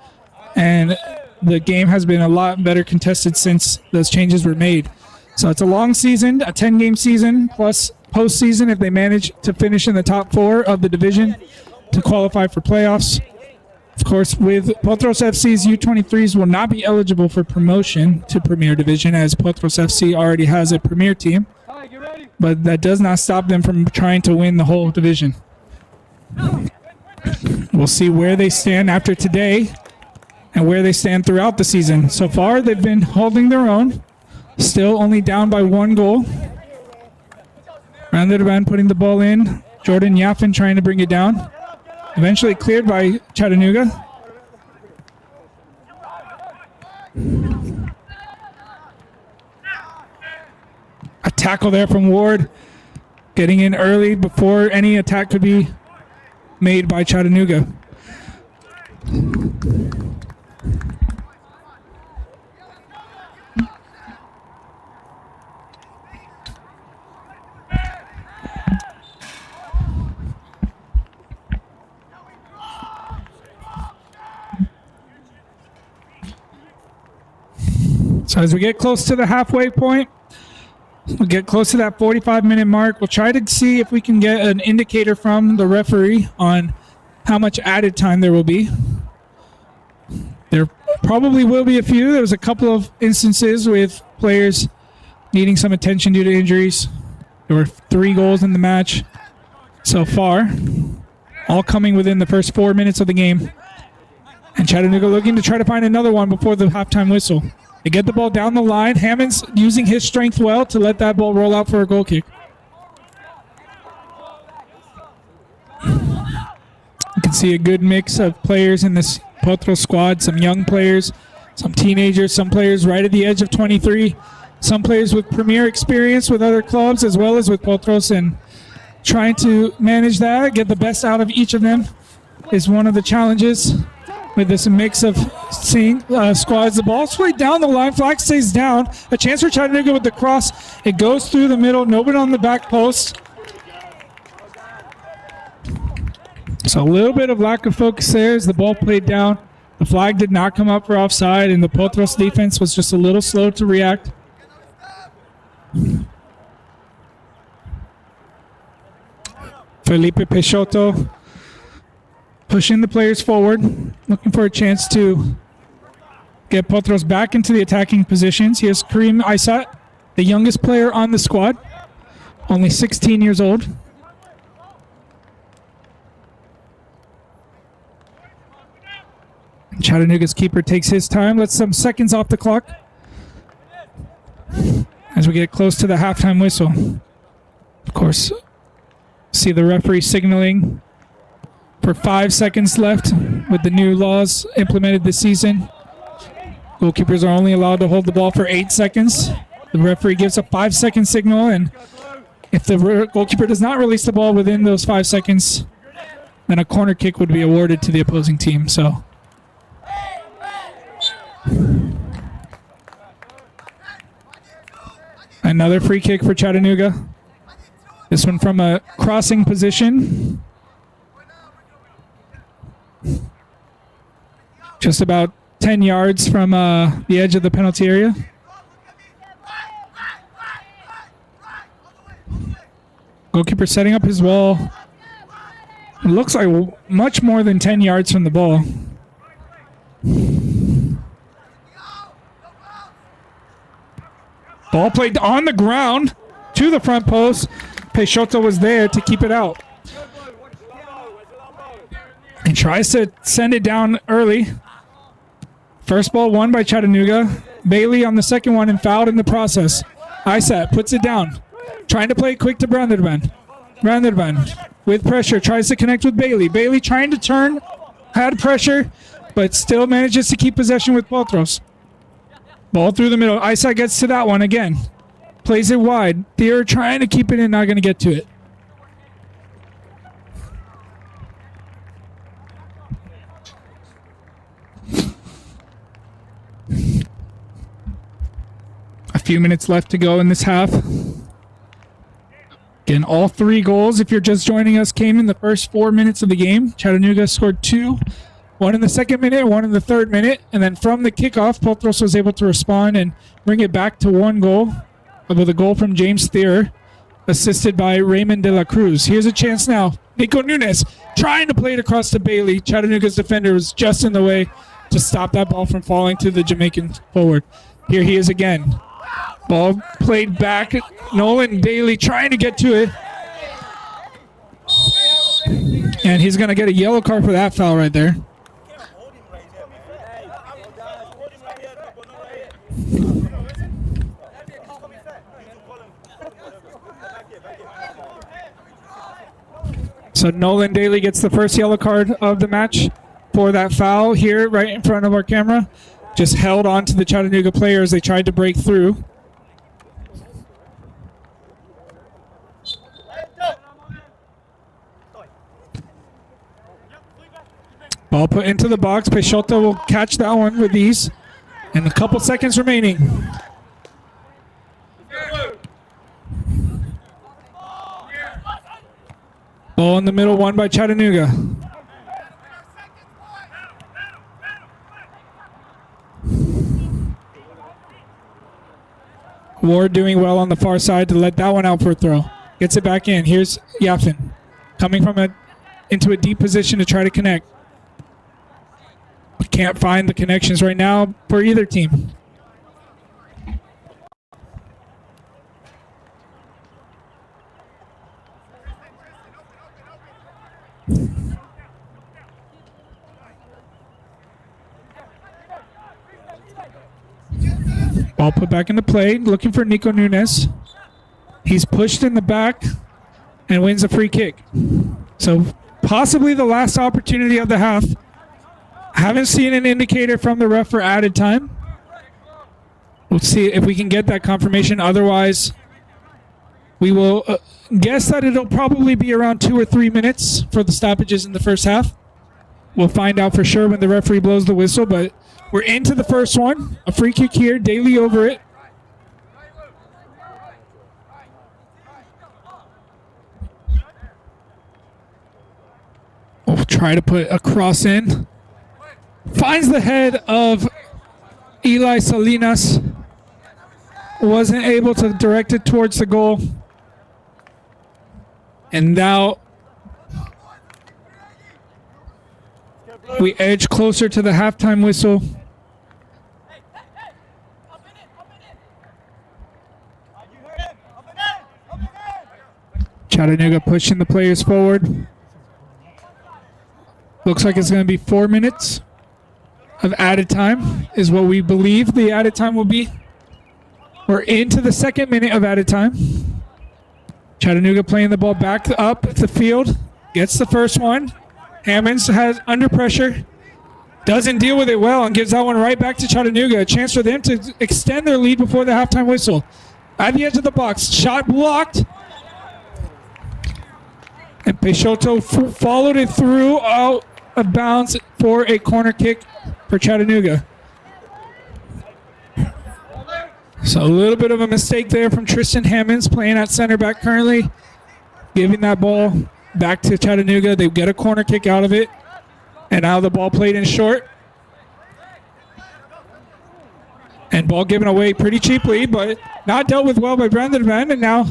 and the game has been a lot better contested since those changes were made. So it's a long season, a 10-game season, plus postseason if they manage to finish in the top 4 of the division to qualify for playoffs. Of course, with Potros FC's U23s will not be eligible for promotion to Premier Division, as Potros FC already has a Premier team. But that does not stop them from trying to win the whole division. We'll see where they stand after today and where they stand throughout the season. So far, they've been holding their own. Still only down by 1 goal. Randervan putting the ball in. Jordan Yaffin trying to bring it down. Eventually cleared by Chattanooga. A tackle there from Ward. Getting in early before any attack could be made by Chattanooga. So as we get close to the halfway point, we'll get close to that 45-minute mark. We'll try to see if we can get an indicator from the referee on how much added time there will be. There probably will be a few. There was a couple of instances with players needing some attention due to injuries. There were 3 goals in the match so far, all coming within the first 4 minutes of the game. And Chattanooga looking to try to find another one before the halftime whistle. They get the ball down the line. Hammond's using his strength well to let that ball roll out for a goal kick. You can see a good mix of players in this Potros squad, some young players, some teenagers, some players right at the edge of 23, some players with premier experience with other clubs as well as with Potros, and trying to manage that, get the best out of each of them is one of the challenges with this mix of seeing squads. The ball's played down the line, flag stays down, a chance for Chattanooga with the cross. It goes through the middle, nobody on the back post. So a little bit of lack of focus there as the ball played down. The flag did not come up for offside, and the Potros defense was just a little slow to react. Felipe Peixoto pushing the players forward, looking for a chance to get Potros back into the attacking positions. Here's Kareem Aysat, the youngest player on the squad, only 16 years old. Chattanooga's keeper takes his time, lets some seconds off the clock as we get close to the halftime whistle. Of course, see the referee signaling for 5 seconds left with the new laws implemented this season. Goalkeepers are only allowed to hold the ball for 8 seconds. The referee gives a 5-second signal, and if the goalkeeper does not release the ball within those 5 seconds, then a corner kick would be awarded to the opposing team. So another free kick for Chattanooga. This one from a crossing position. Just about 10 yards from the edge of the penalty area. Goalkeeper setting up his wall. It looks like much more than 10 yards from the ball. Ball played on the ground to the front post. Peixoto was there to keep it out. And tries to send it down early. First ball won by Chattanooga. Bailey on the second one and fouled in the process. Aysat puts it down. Trying to play it quick to Branderban. Branderban with pressure tries to connect with Bailey. Bailey trying to turn, had pressure, but still manages to keep possession with Potros. Ball through the middle. Aysat gets to that one again. Plays it wide. They're trying to keep it in, not going to get to it. A few minutes left to go in this half. Again, all 3 goals, if you're just joining us, came in the first 4 minutes of the game. Chattanooga scored 2. 1 in the second minute, 1 in the third minute. And then from the kickoff, Potros was able to respond and bring it back to 1 goal. With a goal from James Thier, assisted by Raymond de la Cruz. Here's a chance now. Nico Nunes trying to play it across to Bailey. Chattanooga's defender was just in the way to stop that ball from falling to the Jamaican forward. Here he is again. Ball played back. Nolan Daly trying to get to it. And he's going to get a yellow card for that foul right there. So Nolan Daly gets the first yellow card of the match for that foul here right in front of our camera. Just held on to the Chattanooga players. They tried to break through. Ball put into the box. Peixoto will catch that one with ease. And a couple seconds remaining. Ball in the middle, won by Chattanooga. Ward doing well on the far side to let that one out for a throw. Gets it back in. Here's Yafin coming from into a deep position to try to connect. But can't find the connections right now for either team. Ball put back into play, looking for Nico Nunes. He's pushed in the back and wins a free kick. So possibly the last opportunity of the half Haven't seen an indicator from the ref for added time. We'll see if we can get that confirmation. Otherwise, we will guess that it'll probably be around 2 or 3 minutes for the stoppages in the first half. We'll find out for sure when the referee blows the whistle, but we're into the first one. A free kick here, Daly over it. We'll try to put a cross in. Finds the head of Eli Salinas. Wasn't able to direct it towards the goal. And now we edge closer to the halftime whistle. Chattanooga pushing the players forward. Looks like it's going to be 4 minutes of added time is what we believe the added time will be. We're into the second minute of added time. Chattanooga playing the ball back up the field. Gets the first one. Hammonds has under pressure. Doesn't deal with it well and gives that one right back to Chattanooga. A chance for them to extend their lead before the halftime whistle. At the edge of the box. Shot blocked. And Peixoto followed it through out of bounds for a corner kick for Chattanooga. So a little bit of a mistake there from Tristan Hammonds, playing at center back currently. Giving that ball back to Chattanooga. They get a corner kick out of it. And now the ball played in short. And ball given away pretty cheaply, but not dealt with well by Brandon Van. And now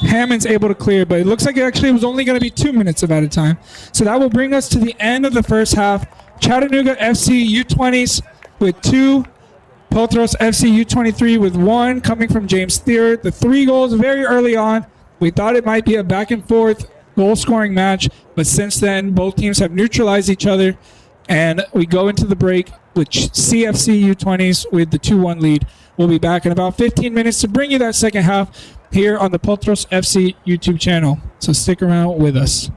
Hammond's able to clear, but it looks like it actually was only going to be 2 minutes of added time. So that will bring us to the end of the first half. Chattanooga FC U20s with 2. Potros FC U23 with 1 coming from James Thier. The 3 goals very early on. We thought it might be a back and forth goal scoring match, but since then both teams have neutralized each other, and we go into the break with CFC U20s with the 2-1 lead. We'll be back in about 15 minutes to bring you that second half here on the Potros FC YouTube channel. So stick around with us.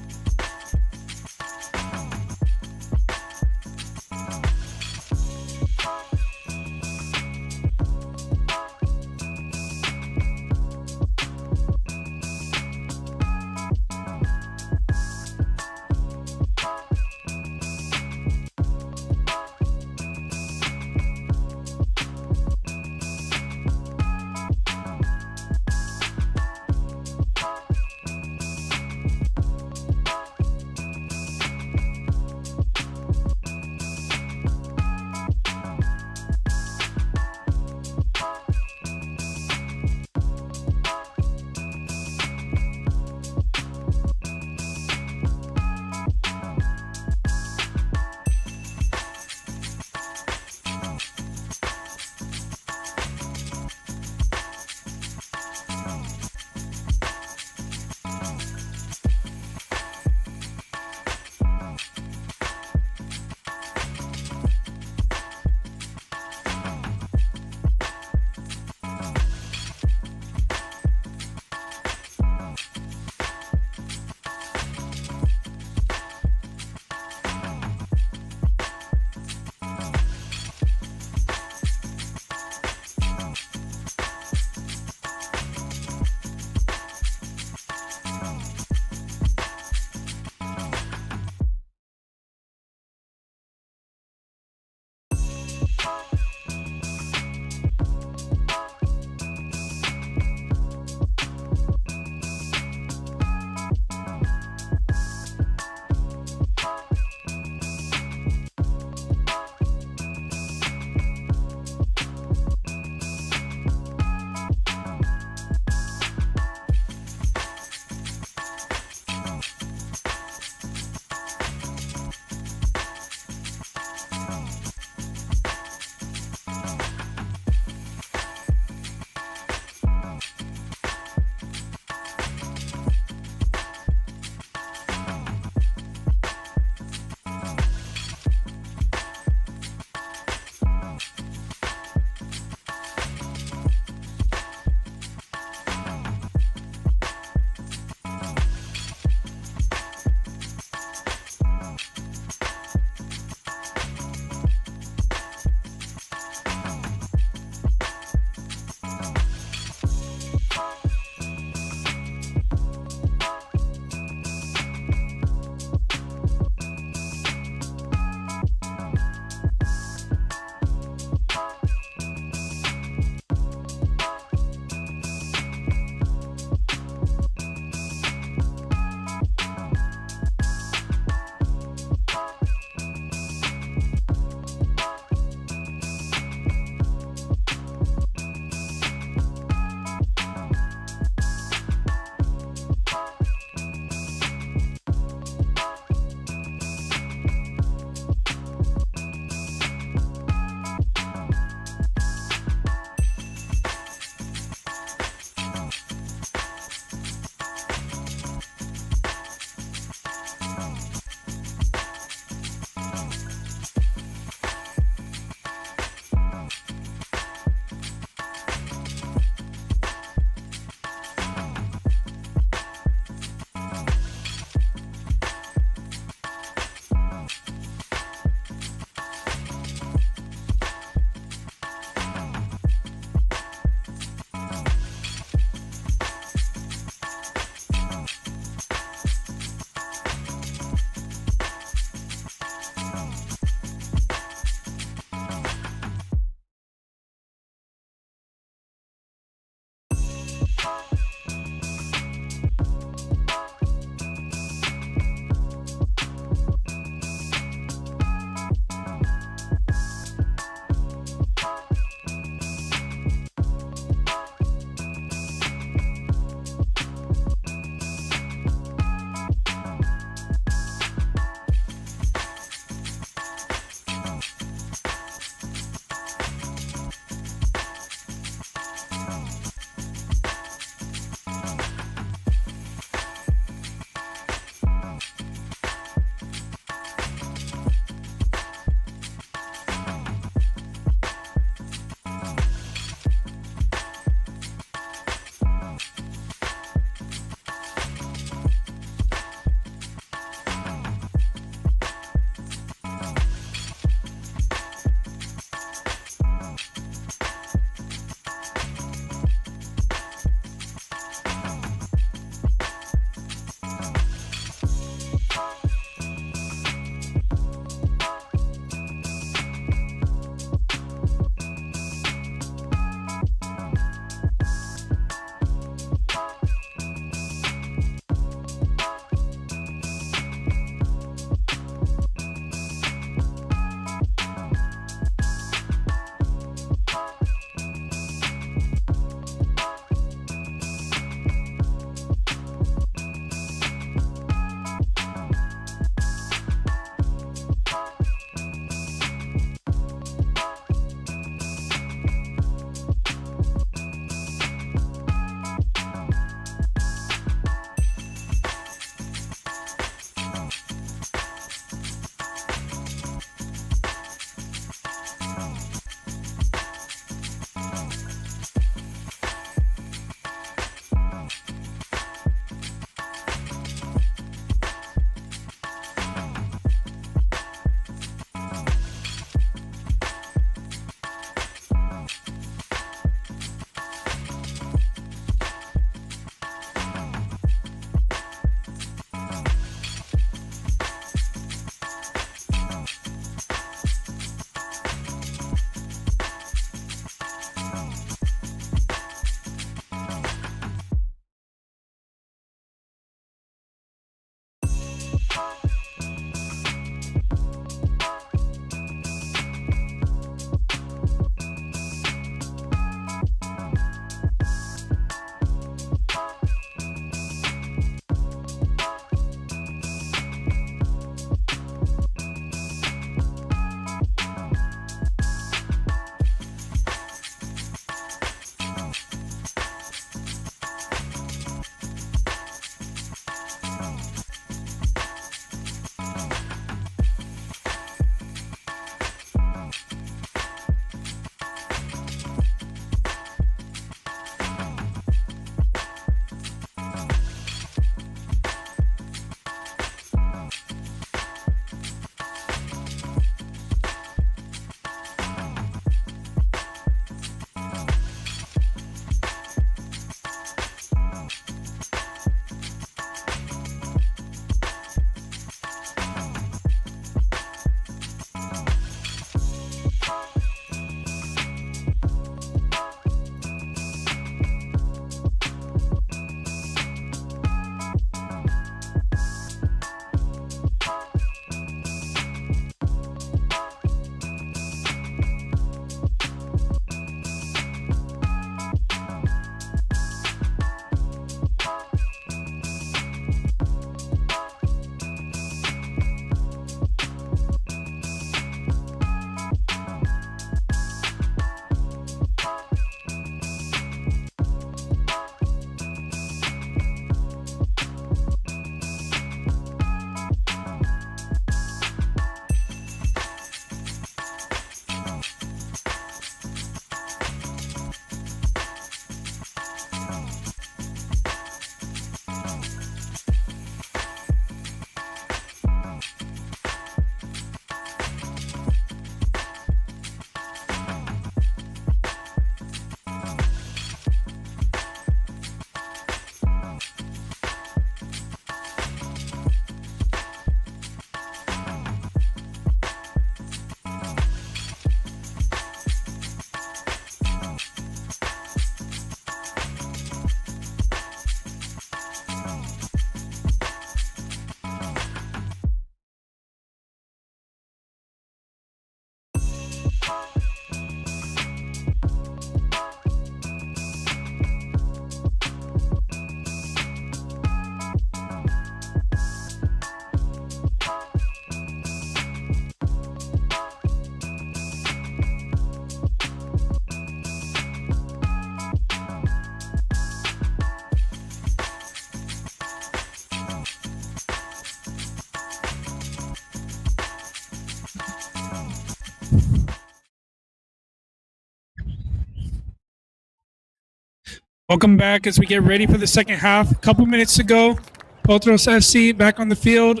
Welcome back as we get ready for the second half. A couple minutes to go. Potros FC back on the field.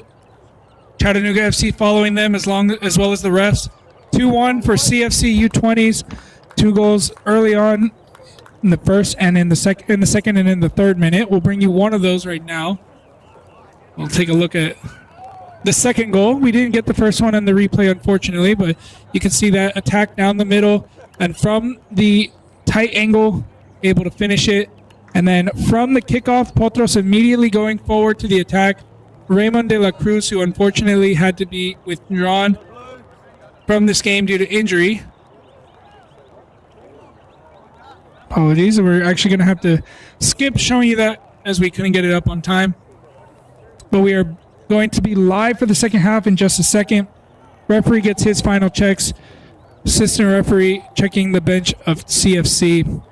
Chattanooga FC following them as well as the refs. 2-1 for CFC U20s. 2 goals early on in the first and in the second and in the third minute. We'll bring you one of those right now. We'll take a look at the second goal. We didn't get the first one on the replay, unfortunately, but you can see that attack down the middle and from the tight angle, able to finish it. And then from the kickoff, Potros immediately going forward to the attack. Raymond de la Cruz, who unfortunately had to be withdrawn from this game due to injury. Apologies, we're actually going to have to skip showing you that as we couldn't get it up on time. But we are going to be live for the second half in just a second. Referee gets his final checks. Assistant referee checking the bench of CFC.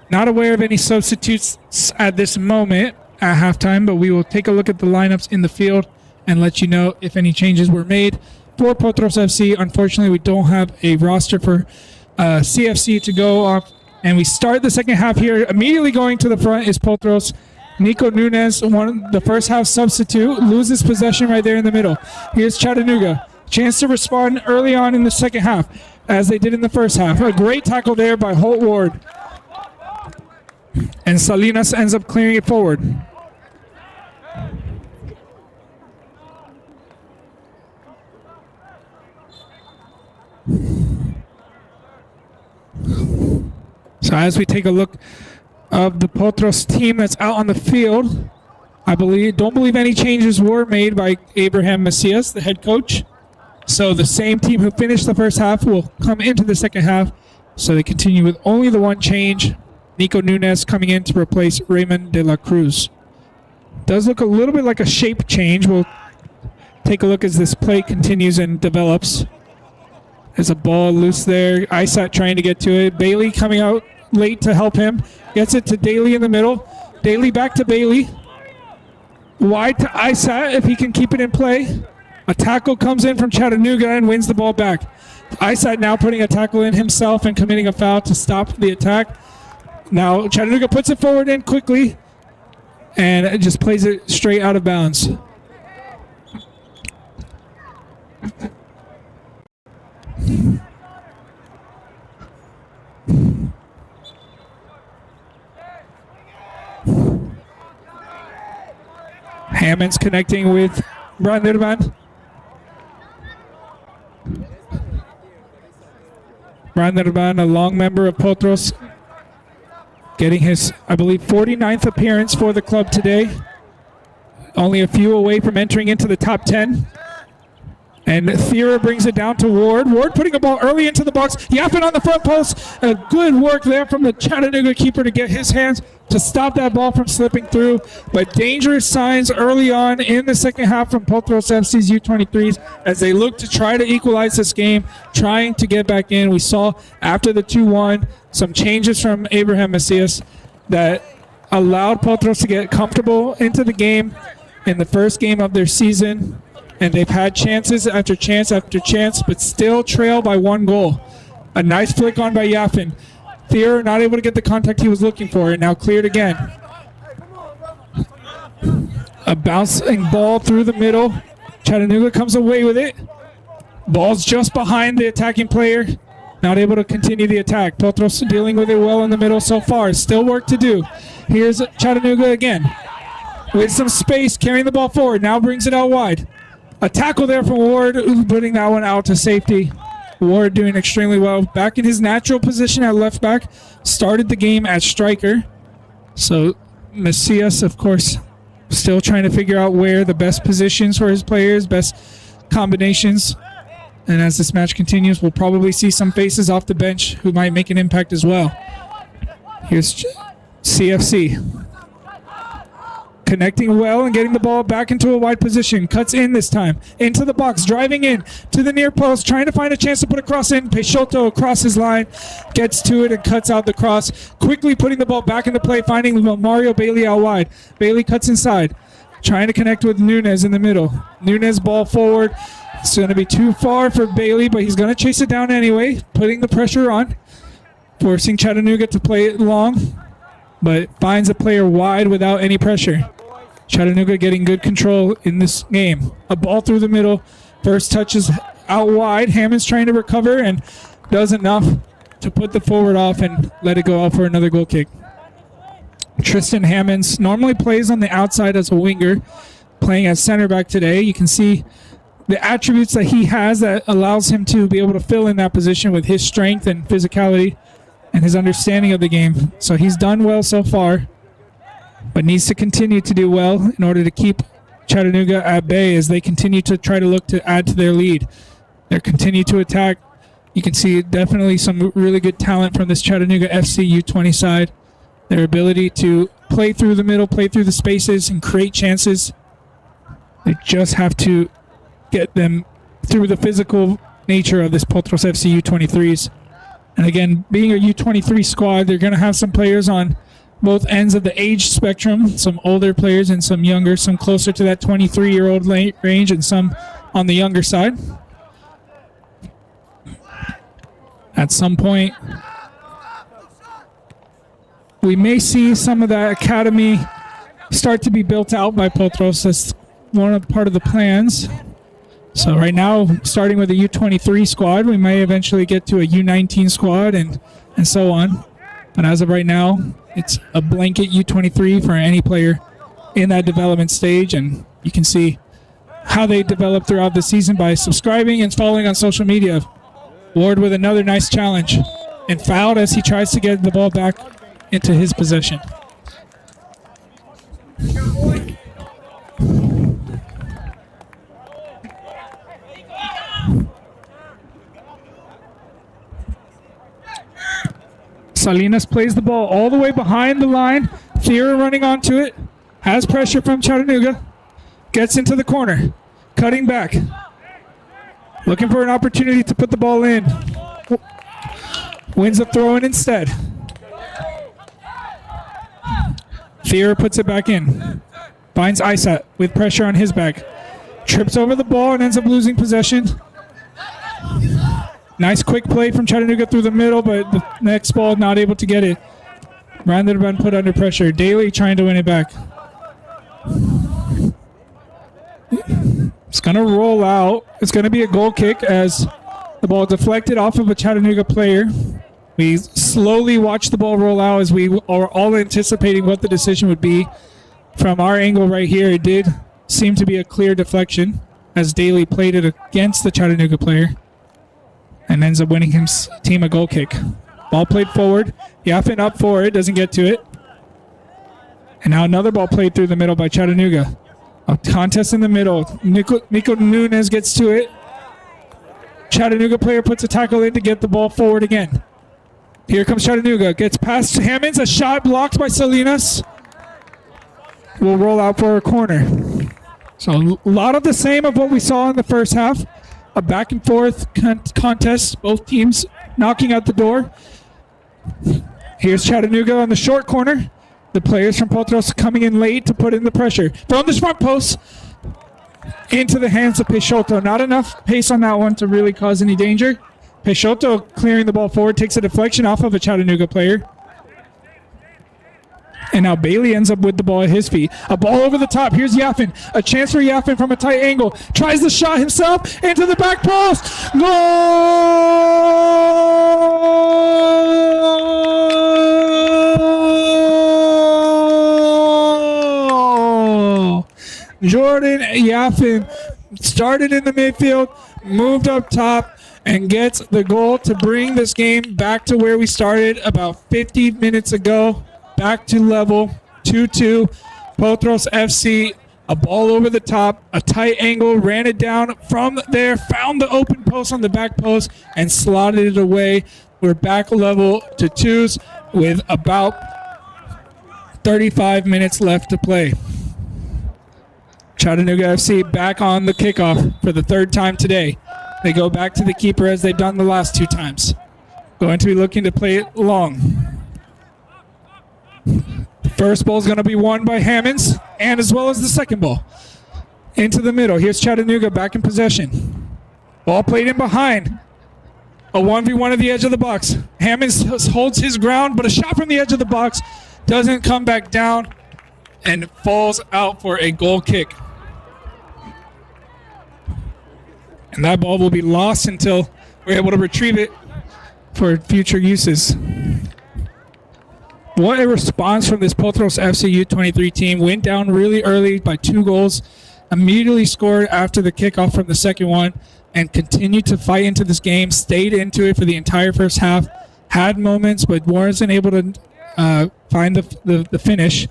Not aware of any substitutes at this moment at halftime, but we will take a look at the lineups in the field and let you know if any changes were made. For Potros FC, unfortunately, we don't have a roster for CFC to go off. And we start the second half here. Immediately going to the front is Potros. Nico Nunez, the first half substitute, loses possession right there in the middle. Here's Chattanooga. Chance to respond early on in the second half, as they did in the first half. A great tackle there by Holt Ward. And Salinas ends up clearing it forward. So as we take a look of the Potros team that's out on the field, don't believe any changes were made by Abraham Macias, the head coach. So the same team who finished the first half will come into the second half. So they continue with only the one change. Nico Nunez coming in to replace Raymond de la Cruz. Does look a little bit like a shape change. We'll take a look as this play continues and develops. There's a ball loose there. Isat trying to get to it. Bailey coming out late to help him. Gets it to Daly in the middle. Daly back to Bailey. Wide to Isat if he can keep it in play. A tackle comes in from Chattanooga and wins the ball back. Isat now putting a tackle in himself and committing a foul to stop the attack. Now Chattanooga puts it forward in quickly and it just plays it straight out of bounds. Hammond's connecting with Branderman. Branderman, a long member of Potros, getting his, I believe, 49th appearance for the club today. Only a few away from entering into the top 10. And Thera brings it down to Ward. Ward putting a ball early into the box. Yapping on the front post. A good work there from the Chattanooga keeper to get his hands to stop that ball from slipping through. But dangerous signs early on in the second half from Potros FC's U23s as they look to try to equalize this game, trying to get back in. We saw after the 2-1 some changes from Abraham Macias that allowed Potros to get comfortable into the game in the first game of their season. And they've had chances after chance after chance, but still trail by 1 goal. A nice flick on by Yaffin. Thier not able to get the contact he was looking for, and now cleared again. A bouncing ball through the middle. Chattanooga comes away with it. Ball's just behind the attacking player. Not able to continue the attack. Potros dealing with it well in the middle so far. Still work to do. Here's Chattanooga again. With some space, carrying the ball forward. Now brings it out wide. A tackle there from Ward, putting that one out to safety. Ward doing extremely well. Back in his natural position at left back. Started the game at striker. So Macias, of course, still trying to figure out where the best positions for his players, best combinations. And as this match continues, we'll probably see some faces off the bench who might make an impact as well. Here's CFC. Connecting well and getting the ball back into a wide position. Cuts in this time. Into the box. Driving in to the near post. Trying to find a chance to put a cross in. Peixoto across his line. Gets to it and cuts out the cross. Quickly putting the ball back into play. Finding Mario Bailey out wide. Bailey cuts inside. Trying to connect with Nunez in the middle. Nunez ball forward. It's going to be too far for Bailey, but he's going to chase it down anyway. Putting the pressure on. Forcing Chattanooga to play it long. but finds a player wide without any pressure. Chattanooga getting good control in this game. A ball through the middle. First touch is out wide. Hammond's trying to recover and does enough to put the forward off and let it go out for another goal kick. Tristan Hammonds normally plays on the outside as a winger, playing as center back today. You can see the attributes that he has that allows him to be able to fill in that position with his strength and physicality and his understanding of the game. So he's done well so far, but needs to continue to do well in order to keep Chattanooga at bay as they continue to try to look to add to their lead. They continue to attack. You can see definitely some really good talent from this Chattanooga FC U20 side. Their ability to play through the middle, play through the spaces, and create chances. They just have to get them through the physical nature of this Potros FC U23s. And again, being a U23 squad, they're going to have some players on both ends of the age spectrum, some older players and some younger, some closer to that 23-year-old range and some on the younger side. At some point, we may see some of that academy start to be built out by Potros. That's part of the plans. So right now, starting with a U23 squad, we may eventually get to a U19 squad and so on. But as of right now, it's a blanket U23 for any player in that development stage. And you can see how they develop throughout the season by subscribing and following on social media. Ward with another nice challenge and fouled as he tries to get the ball back into his possession. Salinas plays the ball all the way behind the line. Thera running onto it. Has pressure from Chattanooga. Gets into the corner. Cutting back. Looking for an opportunity to put the ball in. Wins up throwing instead. Thera puts it back in. Finds Isat with pressure on his back. Trips over the ball and ends up losing possession. Nice quick play from Chattanooga through the middle, but the next ball not able to get it. Brandon been put under pressure. Daly trying to win it back. It's going to roll out. It's going to be a goal kick as the ball deflected off of a Chattanooga player. We slowly watch the ball roll out as we are all anticipating what the decision would be. From our angle right here, it did seem to be a clear deflection as Daly played it against the Chattanooga player and ends up winning his team a goal kick. Ball played forward. Yaffin up for it, doesn't get to it. And now another ball played through the middle by Chattanooga. A contest in the middle. Nico Nunez gets to it. Chattanooga player puts a tackle in to get the ball forward again. Here comes Chattanooga. Gets past Hammonds. A shot blocked by Salinas. Will roll out for a corner. So a lot of the same of what we saw in the first half. A back and forth contest. Both teams knocking out the door. Here's Chattanooga on the short corner. The players from Potros coming in late to put in the pressure. From the front post into the hands of Peixoto. Not enough pace on that one to really cause any danger. Peixoto clearing the ball forward, takes a deflection off of a Chattanooga player. And now Bailey ends up with the ball at his feet. A ball over the top. Here's Yaffin. A chance for Yaffin from a tight angle. Tries the shot himself into the back post. Goal! Jordan Yaffin started in the midfield, moved up top, and gets the goal to bring this game back to where we started about 50 minutes ago. Back to level 2-2. Potros FC, a ball over the top, a tight angle, ran it down from there, found the open post on the back post, and slotted it away. We're back level to twos with about 35 minutes left to play. Chattanooga FC back on the kickoff for the third time today. They go back to the keeper as they've done the last two times. Going to be looking to play it long. The first ball is going to be won by Hammonds, and as well as the second ball. Into the middle. Here's Chattanooga back in possession. Ball played in behind. A 1v1 at the edge of the box. Hammonds holds his ground, but a shot from the edge of the box doesn't come back down and falls out for a goal kick. And that ball will be lost until we're able to retrieve it for future uses. What a response from this Potros FC U23 team. Went down really early by 2 goals, immediately scored after the kickoff from the second one, and continued to fight into this game, stayed into it for the entire first half, had moments, but wasn't able to find the finish.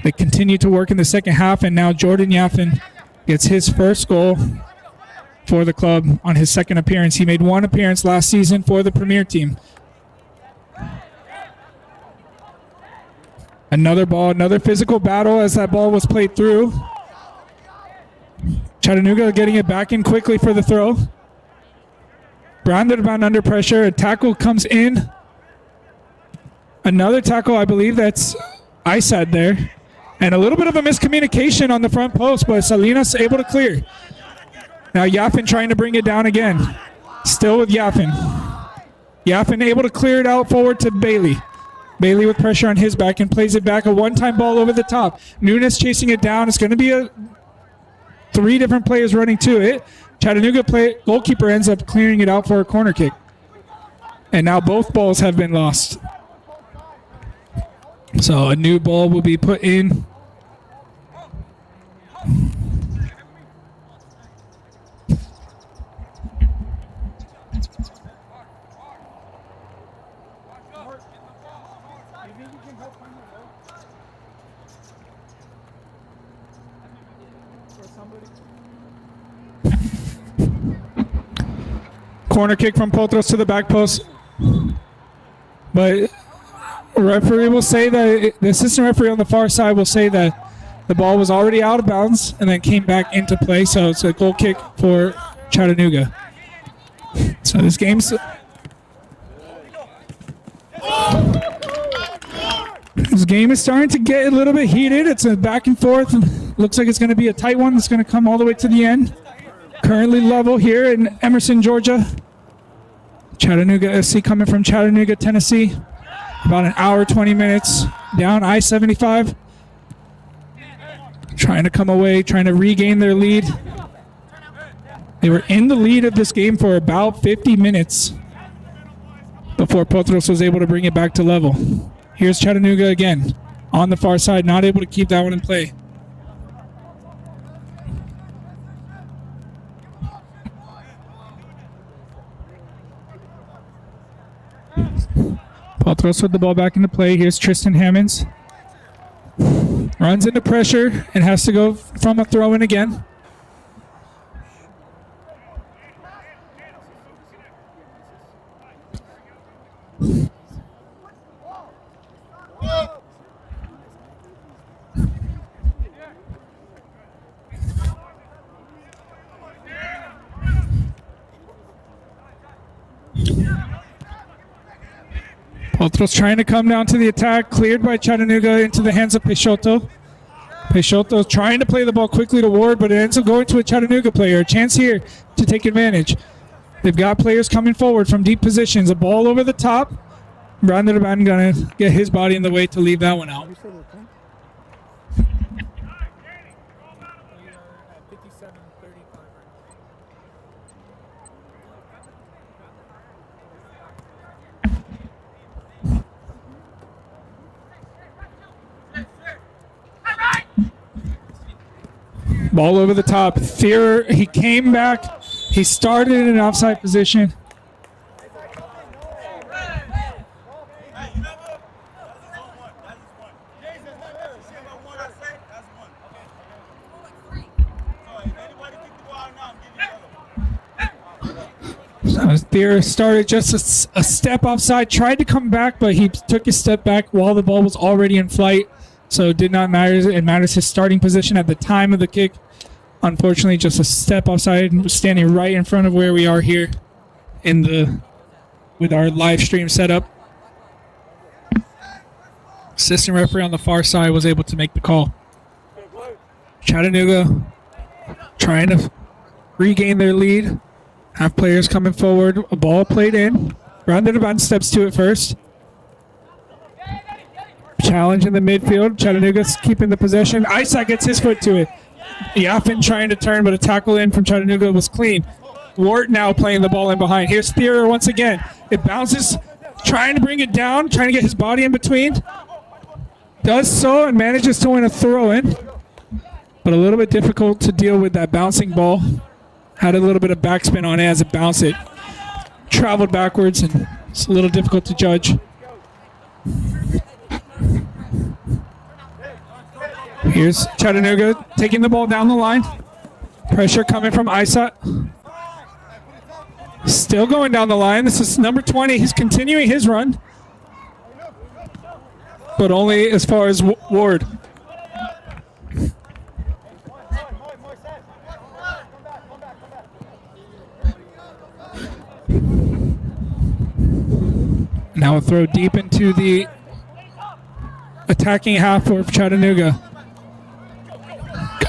They continued to work in the second half, and now Jordan Yafin gets his first goal for the club on his second appearance. He made 1 appearance last season for the Premier team. Another ball, another physical battle as that ball was played through. Chattanooga getting it back in quickly for the throw. Branded about under pressure. A tackle comes in. Another tackle, I believe that's Isad there. And a little bit of a miscommunication on the front post, but Salinas able to clear. Now Yafin trying to bring it down again. Still with Yafin. Yafin able to clear it out forward to Bailey. Bailey with pressure on his back and plays it back. A one-time ball over the top. Nunes chasing it down. It's going to be 3 different players running to it. Chattanooga goalkeeper ends up clearing it out for a corner kick. And now both balls have been lost. So a new ball will be put in. Corner kick from Potros to the back post. But the referee will say that, the assistant referee on the far side will say that the ball was already out of bounds and then came back into play. So it's a goal kick for Chattanooga. So this game's... This game is starting to get a little bit heated. It's a back and forth. Looks like it's going to be a tight one that's going to come all the way to the end. Currently level here in Emerson, Georgia. Chattanooga FC coming from Chattanooga, Tennessee. About an hour, 20 minutes down I-75. Trying to come away, trying to regain their lead. They were in the lead of this game for about 50 minutes before Potros was able to bring it back to level. Here's Chattanooga again on the far side, not able to keep that one in play. Potros with the ball back into play. Here's Tristan Hammonds. Runs into pressure and has to go from a throw-in again. Potros trying to come down to the attack, cleared by Chattanooga into the hands of Peixoto. Peixoto trying to play the ball quickly to Ward, but it ends up going to a Chattanooga player. A chance here to take advantage. They've got players coming forward from deep positions. A ball over the top. Brandon going to get his body in the way to leave that one out. Ball over the top. Fear, he came back. He started in an offside position. Fear started just a step offside, tried to come back, but he took a step back while the ball was already in flight. So it did not matter. It matters his starting position at the time of the kick. Unfortunately, just a step offside, standing right in front of where we are here with our live stream setup. Assistant referee on the far side was able to make the call. Chattanooga trying to regain their lead. Have players coming forward. A ball played in. Brandon Aban steps to it first. Challenge in the midfield. Chattanooga's keeping the possession. Isaac gets his foot to it. Yafin trying to turn, but a tackle in from Chattanooga was clean. Ward now playing the ball in behind. Here's Thierer once again. It bounces, trying to bring it down, trying to get his body in between. Does so and manages to win a throw-in, but a little bit difficult to deal with that bouncing ball. Had a little bit of backspin on it as it bounced. It traveled backwards, and it's a little difficult to judge. Here's Chattanooga taking the ball down the line. Pressure coming from Isat. Still going down the line. This is number 20. He's continuing his run, but only as far as Ward. Now a throw deep into the attacking half of Chattanooga.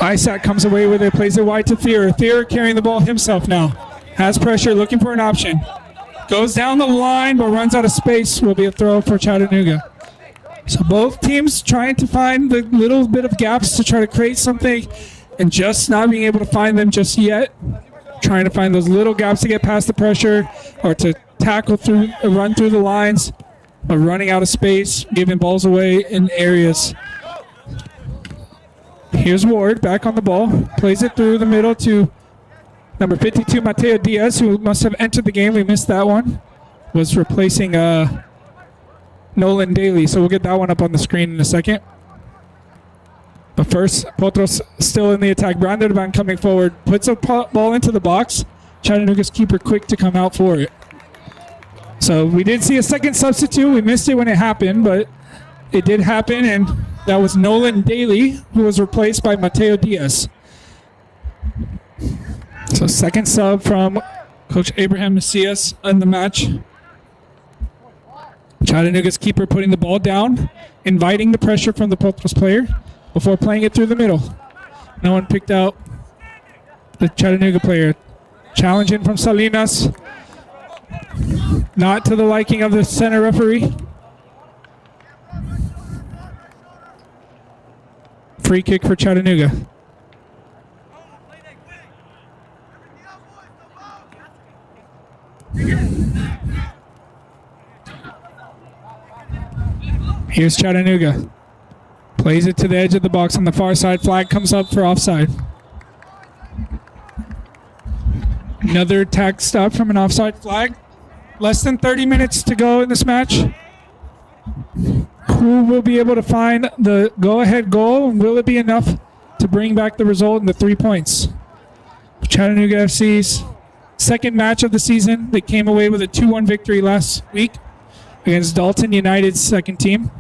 Isaac comes away with it, plays it wide to Thierer. Thierer carrying the ball himself now. Has pressure, looking for an option. Goes down the line, but runs out of space. Will be a throw for Chattanooga. So both teams trying to find the little bit of gaps to try to create something and just not being able to find them just yet. Trying to find those little gaps to get past the pressure or to tackle through, run through the lines, but running out of space, giving balls away in areas. Here's Ward back on the ball, plays it through the middle to number 52, Mateo Diaz, who must have entered the game. We missed that one. Was replacing Nolan Daly, so we'll get that one up on the screen in a second. But first, Potros still in the attack. Branderban coming forward, puts a ball into the box. Chattanooga's keeper quick to come out for it. So we did see a second substitute. We missed it when it happened, but it did happen, and that was Nolan Daly, who was replaced by Mateo Diaz. So second sub from Coach Abraham Macias in the match. Chattanooga's keeper putting the ball down, inviting the pressure from the Potros player before playing it through the middle. No one picked out the Chattanooga player. Challenge in from Salinas. Not to the liking of the center referee. Free kick for Chattanooga. Here's Chattanooga. Plays it to the edge of the box on the far side. Flag comes up for offside. Another attack stop from an offside flag. Less than 30 minutes to go in this match. Who will be able to find the go-ahead goal? And will it be enough to bring back the result in the 3 points? Chattanooga FC's second match of the season. They came away with a 2-1 victory last week against Dalton United's second team.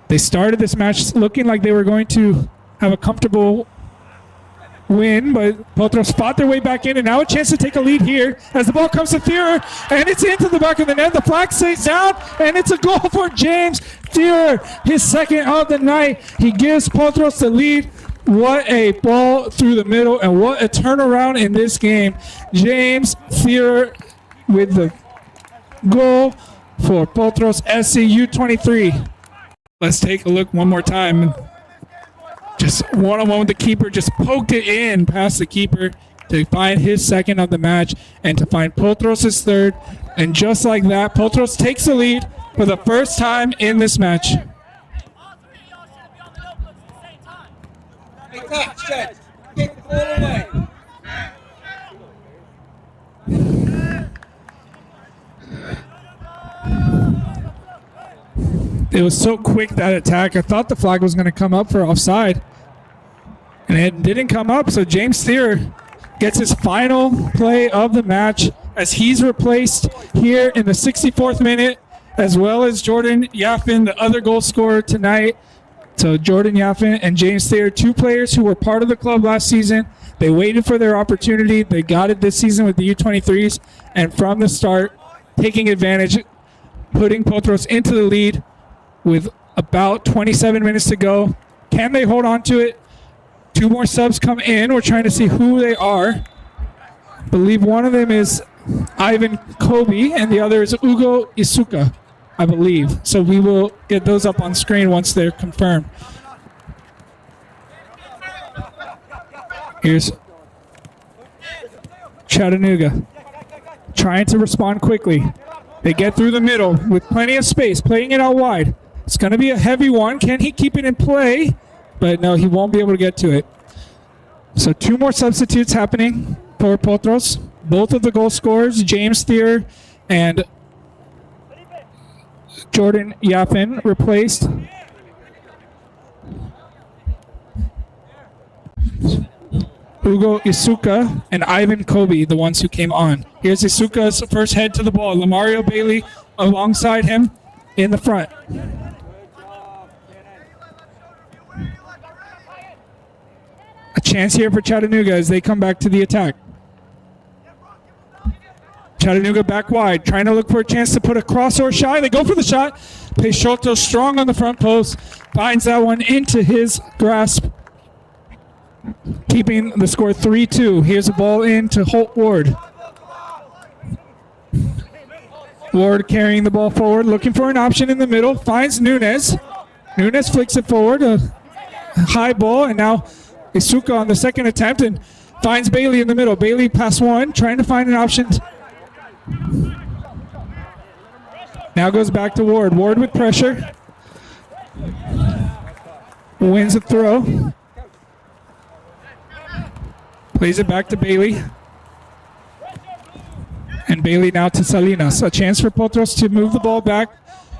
They started this match looking like they were going to have a comfortable win, but Potros fought their way back in, and now a chance to take a lead here as the ball comes to Thierer, and it's into the back of the net. The flag stays down, and it's a goal for James Thierer, his second of the night. He gives Potros the lead. What a ball through the middle, and what a turnaround in this game. James Thierer with the goal for Potros FC U23. Let's take a look one more time. Just one-on-one with the keeper, just poked it in past the keeper to find his second of the match and to find Potros' third. And just like that, Potros takes the lead for the first time in this match. Get the ball away. It was so quick, that attack. I thought the flag was going to come up for offside, and it didn't come up. So James Thierer gets his final play of the match as he's replaced here in the 64th minute, as well as Jordan Yafin, the other goal scorer tonight. So Jordan Yafin and James Thierer, two players who were part of the club last season. They waited for their opportunity. They got it this season with the U23s, and from the start, taking advantage, putting Potros into the lead with about 27 minutes to go. Can they hold on to it? Two more subs come in. We're trying to see who they are. I believe one of them is Ivan Kobe, and the other is Ugo Isuka. I believe. So we will get those up on screen once they're confirmed. Here's Chattanooga trying to respond quickly. They get through the middle with plenty of space, playing it out wide. It's going to be a heavy one. Can he keep it in play? But no, he won't be able to get to it. So 2 more substitutes happening for Potros. Both of the goal scorers, James Thier and Jordan Yapin, replaced. Hugo Isuka and Ivan Kobe, the ones who came on. Here's Isuka's first head to the ball. Lamario Bailey alongside him in the front. A chance here for Chattanooga as they come back to the attack. Chattanooga back wide, trying to look for a chance to put a cross or shy. They go for the shot. Peixoto strong on the front post, finds that one into his grasp, keeping the score 3-2. Here's a ball in to Holt Ward. Ward carrying the ball forward, looking for an option in the middle, finds Nunez. Nunez flicks it forward, a high ball, and now Isuka on the second attempt and finds Bailey in the middle. Bailey pass one, trying to find an option. Now goes back to Ward. Ward with pressure. Wins a throw. Plays it back to Bailey. And Bailey now to Salinas. A chance for Potros to move the ball back.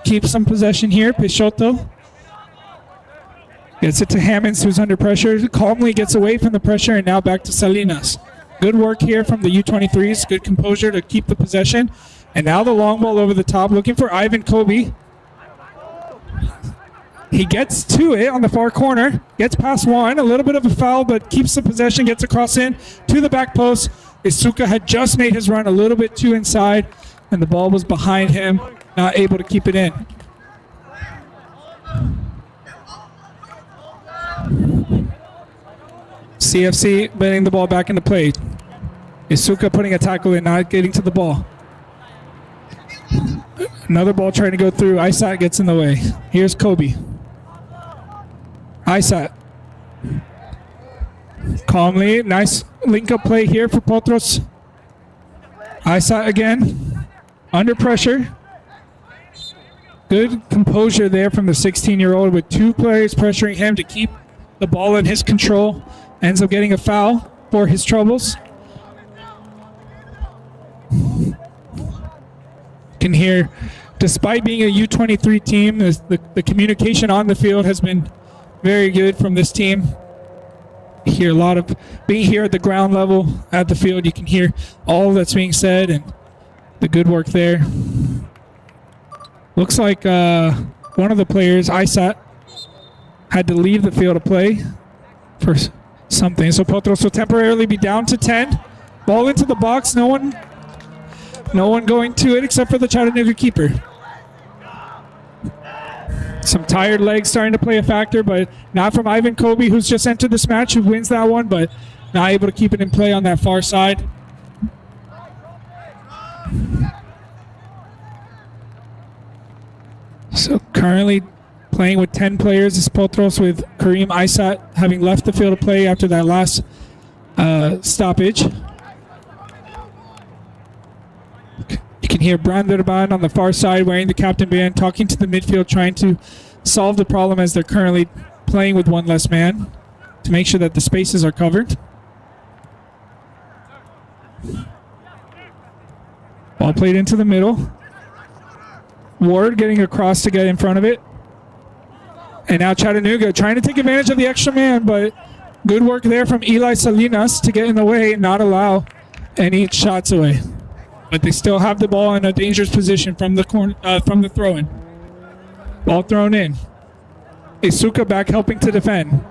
Keep some possession here. Peixoto gets it to Hammonds, who's under pressure. Calmly gets away from the pressure, and now back to Salinas. Good work here from the U23s. Good composure to keep the possession. And now the long ball over the top, looking for Ivan Kobe. He gets to it on the far corner. Gets past one. A little bit of a foul, but keeps the possession. Gets across in to the back post. Isuka had just made his run a little bit too inside, and the ball was behind him. Not able to keep it in. CFC getting the ball back into play. Isuka putting a tackle in, not getting to the ball. Another ball trying to go through. Isat gets in the way. Here's Kobe. Isat. Calmly. Nice link-up play here for Potros. Isat again. Under pressure. Good composure there from the 16-year-old with 2 players pressuring him to keep the ball in his control. Ends up getting a foul for his troubles. Can hear, despite being a U23 team, the communication on the field has been very good from this team. You hear a lot of, being here at the ground level at the field, you can hear all that's being said and the good work there. Looks like one of the players, Isat, had to leave the field of play for something. So Potros will temporarily be down to 10. Ball into the box. No one going to it except for the Chattanooga keeper. Some tired legs starting to play a factor, but not from Ivan Kobe, who's just entered this match, who wins that one, but not able to keep it in play on that far side. So currently playing with 10 players is Potros, with Kareem Isat having left the field of play after that last stoppage. You can hear Branderban on the far side wearing the captain band, talking to the midfield, trying to solve the problem as they're currently playing with one less man to make sure that the spaces are covered. Ball played into the middle. Ward getting across to get in front of it. And now Chattanooga trying to take advantage of the extra man, but good work there from Eli Salinas to get in the way and not allow any shots away. But they still have the ball in a dangerous position from the corner, from the throw-in. Ball thrown in. Isuka back helping to defend.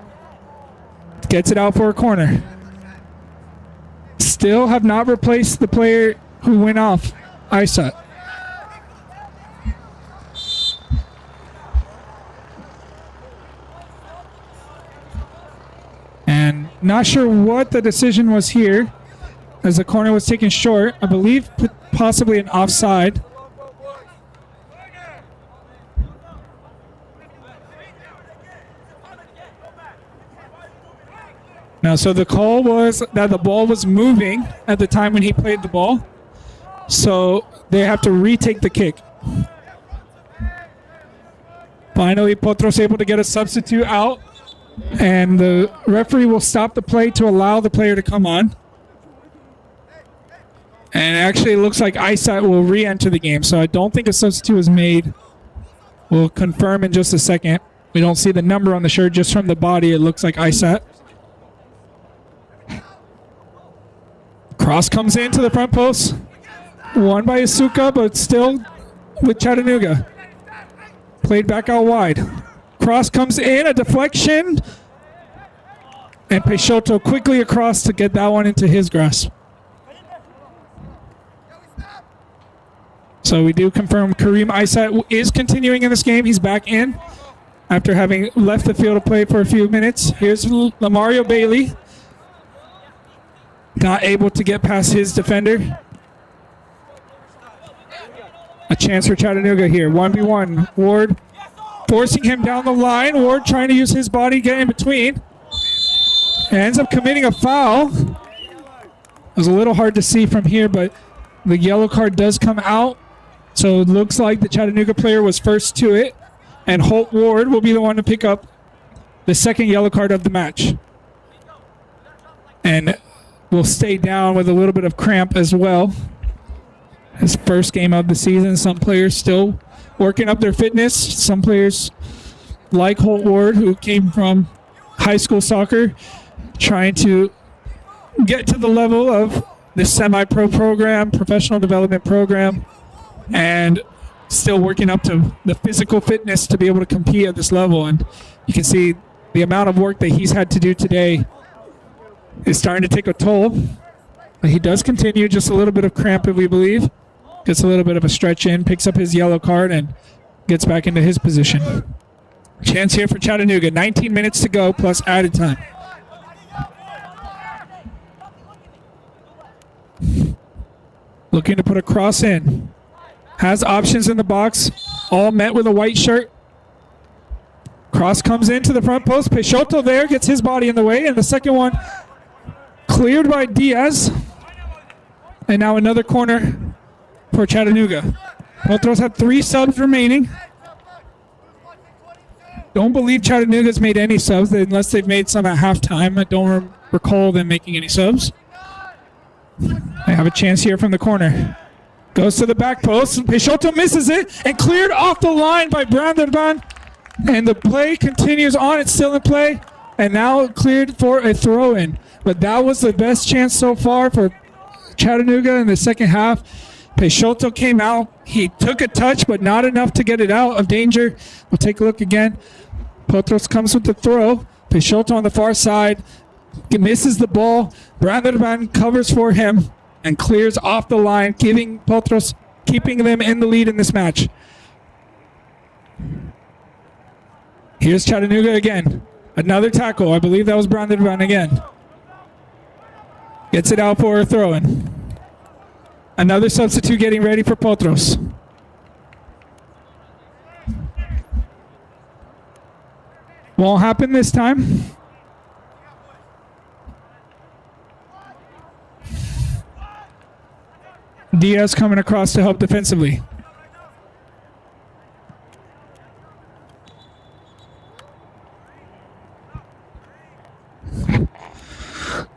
Gets it out for a corner. Still have not replaced the player who went off, Isat. And not sure what the decision was here, as the corner was taken short. I believe possibly an offside. Now, so the call was that the ball was moving at the time when he played the ball. So they have to retake the kick. Finally, Potros able to get a substitute out. And the referee will stop the play to allow the player to come on. And actually, it looks like ISAT will re-enter the game. So I don't think a substitute was made. We'll confirm in just a second. We don't see the number on the shirt. Just from the body, it looks like ISAT. Cross comes into the front post. Won by Asuka, but still with Chattanooga. Played back out wide. Cross comes in, a deflection. And Peixoto quickly across to get that one into his grasp. So we do confirm Kareem Isat is continuing in this game. He's back in after having left the field of play for a few minutes. Here's Lamario Bailey. Not able to get past his defender. A chance for Chattanooga here. 1v1. Ward forcing him down the line. Ward trying to use his body, get in between. Ends up committing a foul. It was a little hard to see from here, but the yellow card does come out. So it looks like the Chattanooga player was first to it. And Holt Ward will be the one to pick up the second yellow card of the match. And will stay down with a little bit of cramp as well. His first game of the season. Some players still working up their fitness. Some players like Holt Ward, who came from high school soccer, trying to get to the level of the semi-pro program, professional development program, and still working up to the physical fitness to be able to compete at this level. And you can see the amount of work that he's had to do today is starting to take a toll. But he does continue, just a little bit of cramp, we believe. Gets a little bit of a stretch in, picks up his yellow card, and gets back into his position. Chance here for Chattanooga. 19 minutes to go, plus added time. Looking to put a cross in. Has options in the box. All met with a white shirt. Cross comes into the front post. Peixoto there gets his body in the way. And the second one cleared by Diaz. And now another corner for Chattanooga. Potros had 3 subs remaining. Don't believe Chattanooga's made any subs unless they've made some at halftime. I don't recall them making any subs. They have a chance here from the corner. Goes to the back post. Peixoto misses it and cleared off the line by Branderban. And the play continues on. It's still in play. And now cleared for a throw-in. But that was the best chance so far for Chattanooga in the second half. Peixoto came out. He took a touch, but not enough to get it out of danger. We'll take a look again. Potros comes with the throw. Peixoto on the far side. He misses the ball. Branderban covers for him and clears off the line, giving Potros, keeping them in the lead in this match. Here's Chattanooga again. Another tackle. I believe that was Branderban again. Gets it out for a throw-in. Another substitute getting ready for Potros. Won't happen this time. Diaz coming across to help defensively.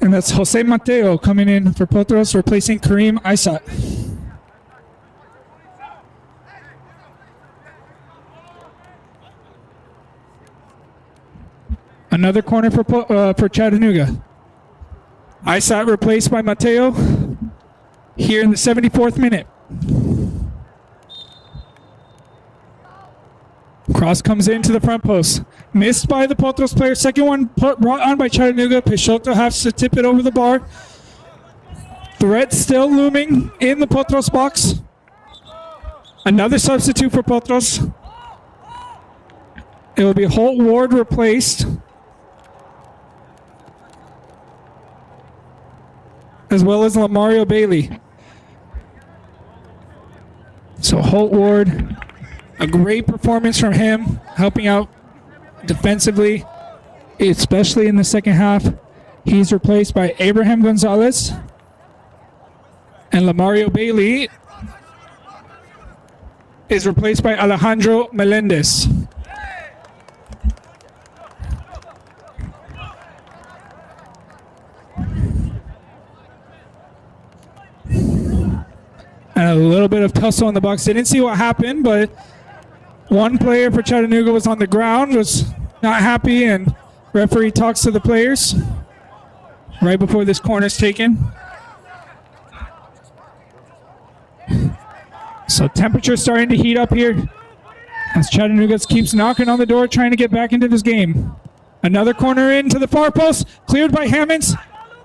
And that's Jose Mateo coming in for Potros, replacing Kareem Isat. Another corner for Chattanooga. Isat replaced by Mateo here in the 74th minute. Cross comes into the front post. Missed by the Potros player. Second one brought on by Chattanooga. Peixoto has to tip it over the bar. Threat still looming in the Potros box. Another substitute for Potros. It will be Holt Ward replaced, as well as Lamario Bailey. So Holt Ward, a great performance from him, helping out defensively, especially in the second half. He's replaced by Abraham Gonzalez. And Lamario Bailey is replaced by Alejandro Melendez. And a little bit of tussle in the box. Didn't see what happened, but one player for Chattanooga was on the ground, was not happy, and referee talks to the players right before this corner is taken. So temperature starting to heat up here as Chattanooga keeps knocking on the door, trying to get back into this game. Another corner into the far post, cleared by Hammonds,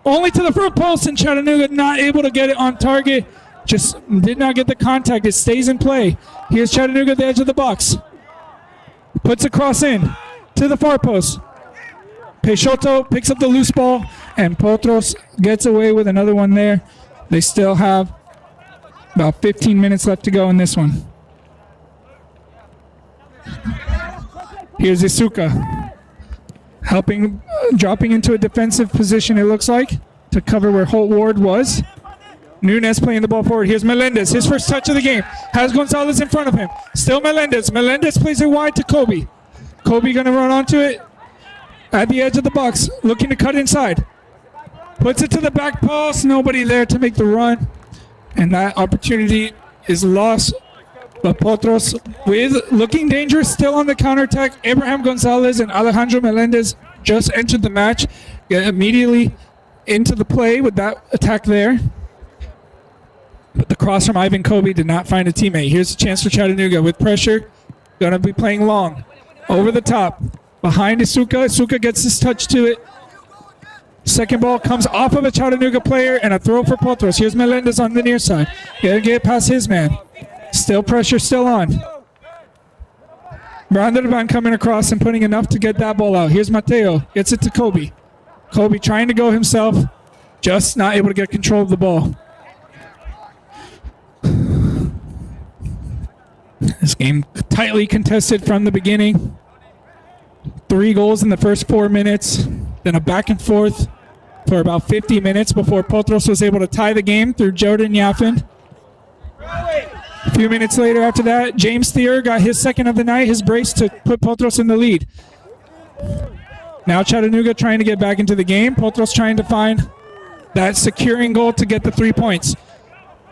only to the front post, and Chattanooga not able to get it on target. Just did not get the contact. It stays in play. Here's Chattanooga at the edge of the box. Puts a cross in to the far post. Peixoto picks up the loose ball, and Potros gets away with another one there. They still have about 15 minutes left to go in this one. Here's Isuka helping, dropping into a defensive position, it looks like, to cover where Holt Ward was. Nunez playing the ball forward. Here's Melendez, his first touch of the game. Has Gonzalez in front of him. Still Melendez. Melendez plays it wide to Kobe. Kobe gonna run onto it at the edge of the box, looking to cut inside. Puts it to the back post. Nobody there to make the run. And that opportunity is lost. But Potros, with looking dangerous, still on the counterattack. Abraham Gonzalez and Alejandro Melendez just entered the match. Get immediately into the play with that attack there. But the cross from Ivan Kobe did not find a teammate. Here's a chance for Chattanooga with pressure. Going to be playing long. Over the top. Behind Isuka. Isuka gets his touch to it. Second ball comes off of a Chattanooga player and a throw for Potros. Here's Melendez on the near side. Gotta get past his man. Still pressure, still on. Branderban coming across and putting enough to get that ball out. Here's Mateo. Gets it to Kobe. Kobe trying to go himself. Just not able to get control of the ball. This game tightly contested from the beginning. 3 goals in the first 4 minutes. Then a back and forth for about 50 minutes before Potros was able to tie the game through Jordan Yaffin. A few minutes later after that, James Thier got his second of the night, his brace to put Potros in the lead. Now Chattanooga trying to get back into the game. Potros trying to find that securing goal to get the 3 points.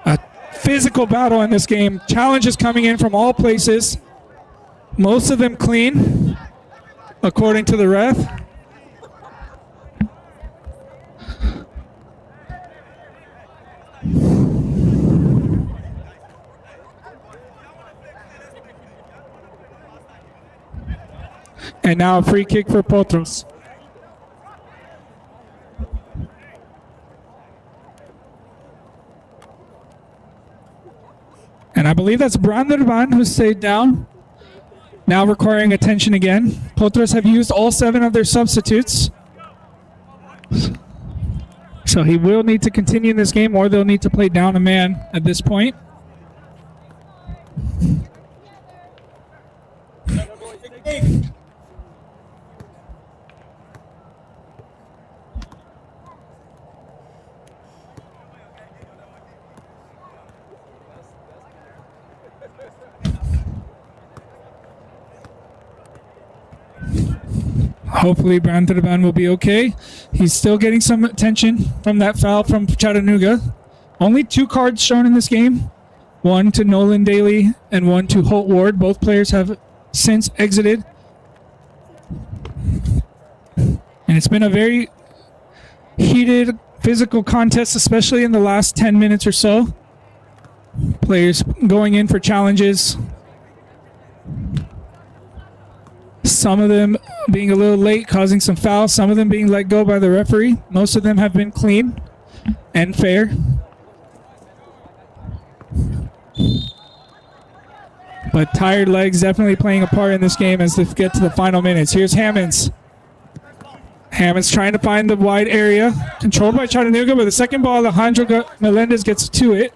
A physical battle in this game. Challenges coming in from all places. Most of them clean, according to the ref. And now a free kick for Potros. And I believe that's Branderban who stayed down. Now requiring attention again. Potros have used all 7 of their substitutes. So he will need to continue in this game, or they'll need to play down a man at this point. Hopefully Branderban will be okay. He's still getting some attention from that foul from Chattanooga. Only 2 cards shown in this game. 1 to Nolan Daly and 1 to Holt Ward. Both players have since exited. And it's been a very heated physical contest, especially in the last 10 minutes or so. Players going in for challenges. Some of them being a little late, causing some fouls. Some of them being let go by the referee. Most of them have been clean and fair. But tired legs definitely playing a part in this game as they get to the final minutes. Here's Hammonds. Hammonds trying to find the wide area. Controlled by Chattanooga, but the second ball, Alejandro Melendez gets to it.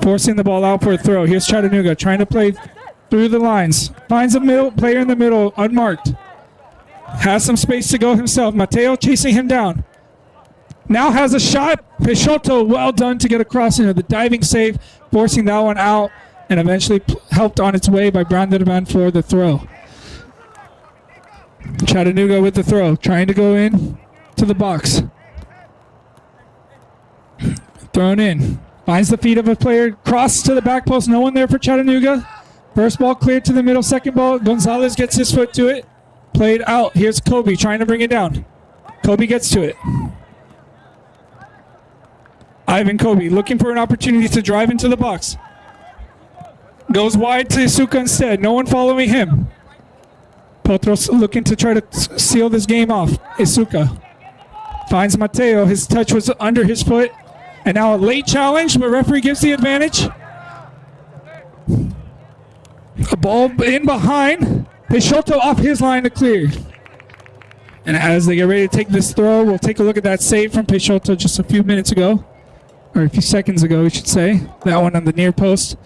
Forcing the ball out for a throw. Here's Chattanooga trying to play through the lines. Finds a middle player in the middle, unmarked. Has some space to go himself. Mateo chasing him down. Now has a shot. Peixoto, well done to get across into the diving save, forcing that one out, and eventually helped on its way by Branderman for the throw. Chattanooga with the throw, trying to go in to the box. Thrown in. Finds the feet of a player. Cross to the back post. No one there for Chattanooga. First ball cleared to the middle. Second ball, Gonzalez gets his foot to it. Played out. Here's Kobe trying to bring it down. Kobe gets to it. Ivan Kobe looking for an opportunity to drive into the box. Goes wide to Isuka instead. No one following him. Potros looking to try to seal this game off. Isuka finds Mateo. His touch was under his foot. And now a late challenge, but referee gives the advantage. A ball in behind. Peixoto off his line to clear. And as they get ready to take this throw, we'll take a look at that save from Peixoto just a few minutes ago. Or a few seconds ago, we should say. That one on the near post.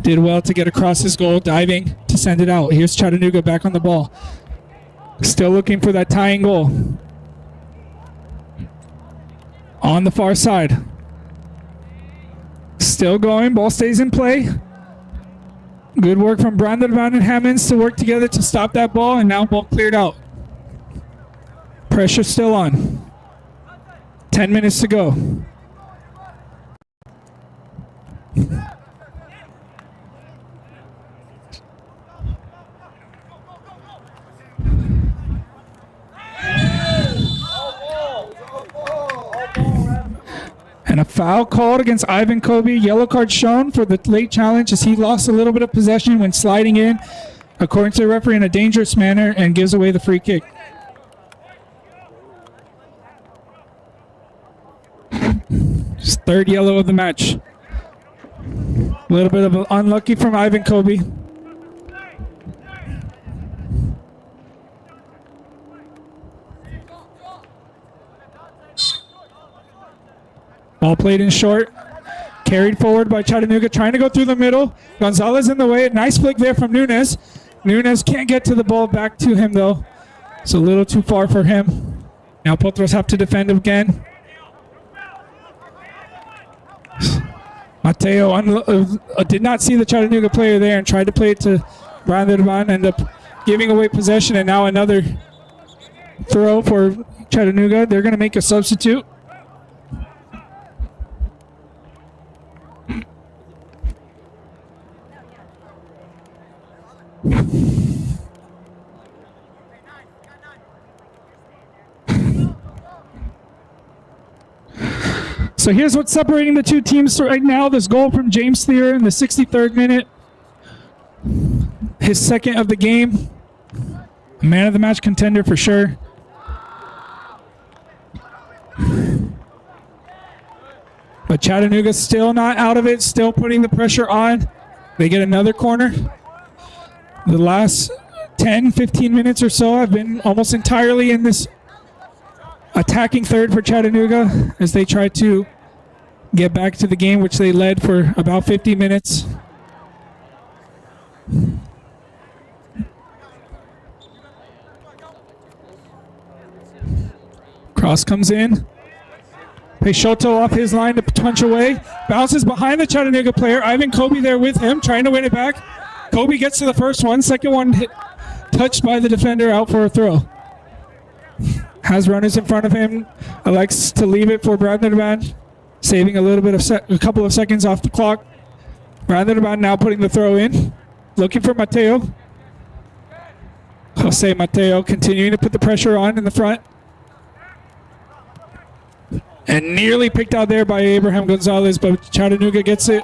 Did well to get across his goal, diving to send it out. Here's Chattanooga back on the ball. Still looking for that tying goal. On the far side. Still going, ball stays in play. Good work from Brandon and Hammonds to work together to stop that ball, and now ball cleared out. Pressure still on. 10 minutes to go. And a foul called against Ivan Kobe. Yellow card shown for the late challenge as he lost a little bit of possession when sliding in, according to the referee, in a dangerous manner, and gives away the free kick. His third yellow of the match. A little bit of unlucky from Ivan Kobe. Ball played in short. Carried forward by Chattanooga, trying to go through the middle. Gonzalez in the way. Nice flick there from Nunes. Nunes can't get to the ball back to him, though. It's a little too far for him. Now Potros have to defend again. Mateo did not see the Chattanooga player there and tried to play it to Brandon. Ended up giving away possession, and now another throw for Chattanooga. They're going to make a substitute. So here's what's separating the two teams right now. This goal from James Thier in the 63rd minute. His second of the game. A man of the match contender for sure. But Chattanooga's still not out of it, still putting the pressure on. They get another corner. The last 10, 15 minutes or so have been almost entirely in this attacking third for Chattanooga as they try to get back to the game, which they led for about 50 minutes. Cross comes in. Peixoto off his line to punch away. Bounces behind the Chattanooga player. Ivan Kobe there with him, trying to win it back. Kobe gets to the first one. Second one hit, touched by the defender, out for a throw. Has runners in front of him. Elects to leave it for Brandon, saving a little bit of a couple of seconds off the clock. Brandon now putting the throw in. Looking for Mateo. Jose Mateo continuing to put the pressure on in the front. And nearly picked out there by Abraham Gonzalez, but Chattanooga gets it.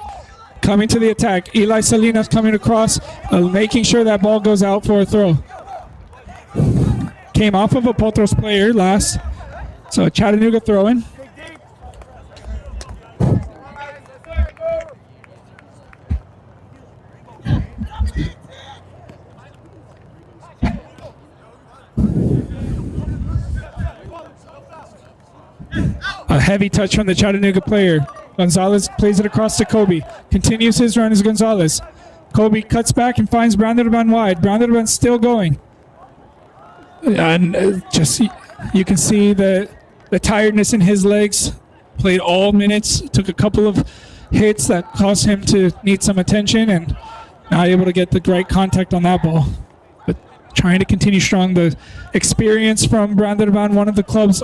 Coming to the attack. Eli Salinas coming across, making sure that ball goes out for a throw. Came off of a Potros player last. So Chattanooga throwing. A heavy touch from the Chattanooga player. Gonzalez plays it across to Kobe. Continues his run as Gonzalez. Kobe cuts back and finds Brandon wide. Brandon still going. And just you can see the tiredness in his legs. Played all minutes, took a couple of hits that caused him to need some attention, and not able to get the right contact on that ball. But trying to continue strong. The experience from Branderbahn, one of the club's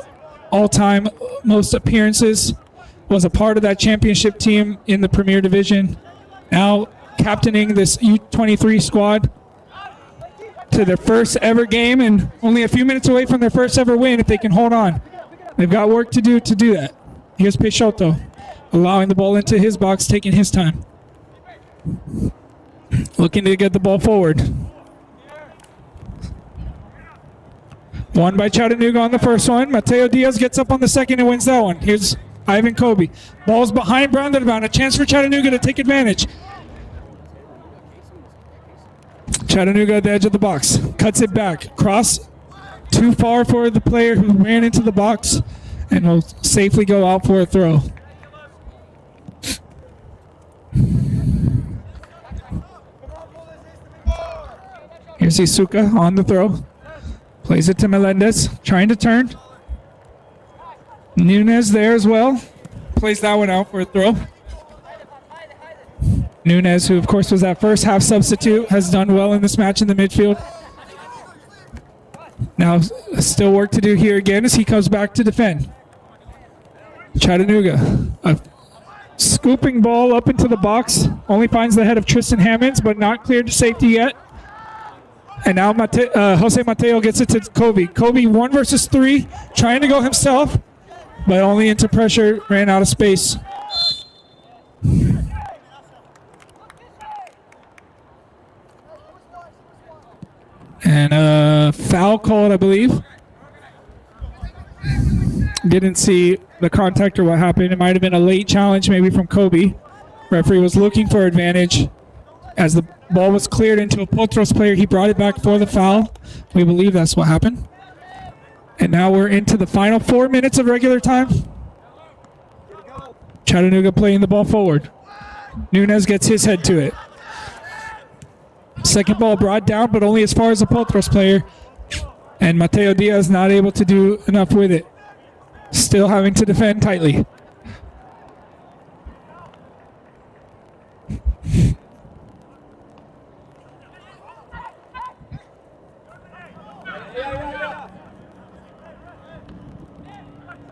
all-time most appearances, was a part of that championship team in the Premier Division. Now captaining this U23 squad to their first ever game, and only a few minutes away from their first ever win if they can hold on. They've got work to do that. Here's Peixoto, allowing the ball into his box, taking his time. Looking to get the ball forward. Won by Chattanooga on the first one. Mateo Diaz gets up on the second and wins that one. Here's Ivan Kobe. Ball's behind Branderbahn. A chance for Chattanooga to take advantage. Chattanooga at the edge of the box. Cuts it back. Cross too far for the player who ran into the box, and will safely go out for a throw. Here's Isuka on the throw. Plays it to Melendez, trying to turn. Nunez there as well. Plays that one out for a throw. Nunez, who of course was that first half substitute, has done well in this match in the midfield. Now still work to do here again as he comes back to defend. Chattanooga, a scooping ball up into the box. Only finds the head of Tristan Hammonds, but not cleared to safety yet. And now Jose Mateo gets it to Kobe. Kobe 1 versus 3, trying to go himself, but only into pressure, ran out of space. And a foul called, I believe. Didn't see the contact or what happened. It might have been a late challenge maybe from Kobe. Referee was looking for advantage. As the ball was cleared into a Potros player, he brought it back for the foul. We believe that's what happened. And now we're into the final 4 minutes of regular time. Chattanooga playing the ball forward. Nunez gets his head to it. Second ball brought down, but only as far as the Potros player. And Mateo Diaz not able to do enough with it. Still having to defend tightly.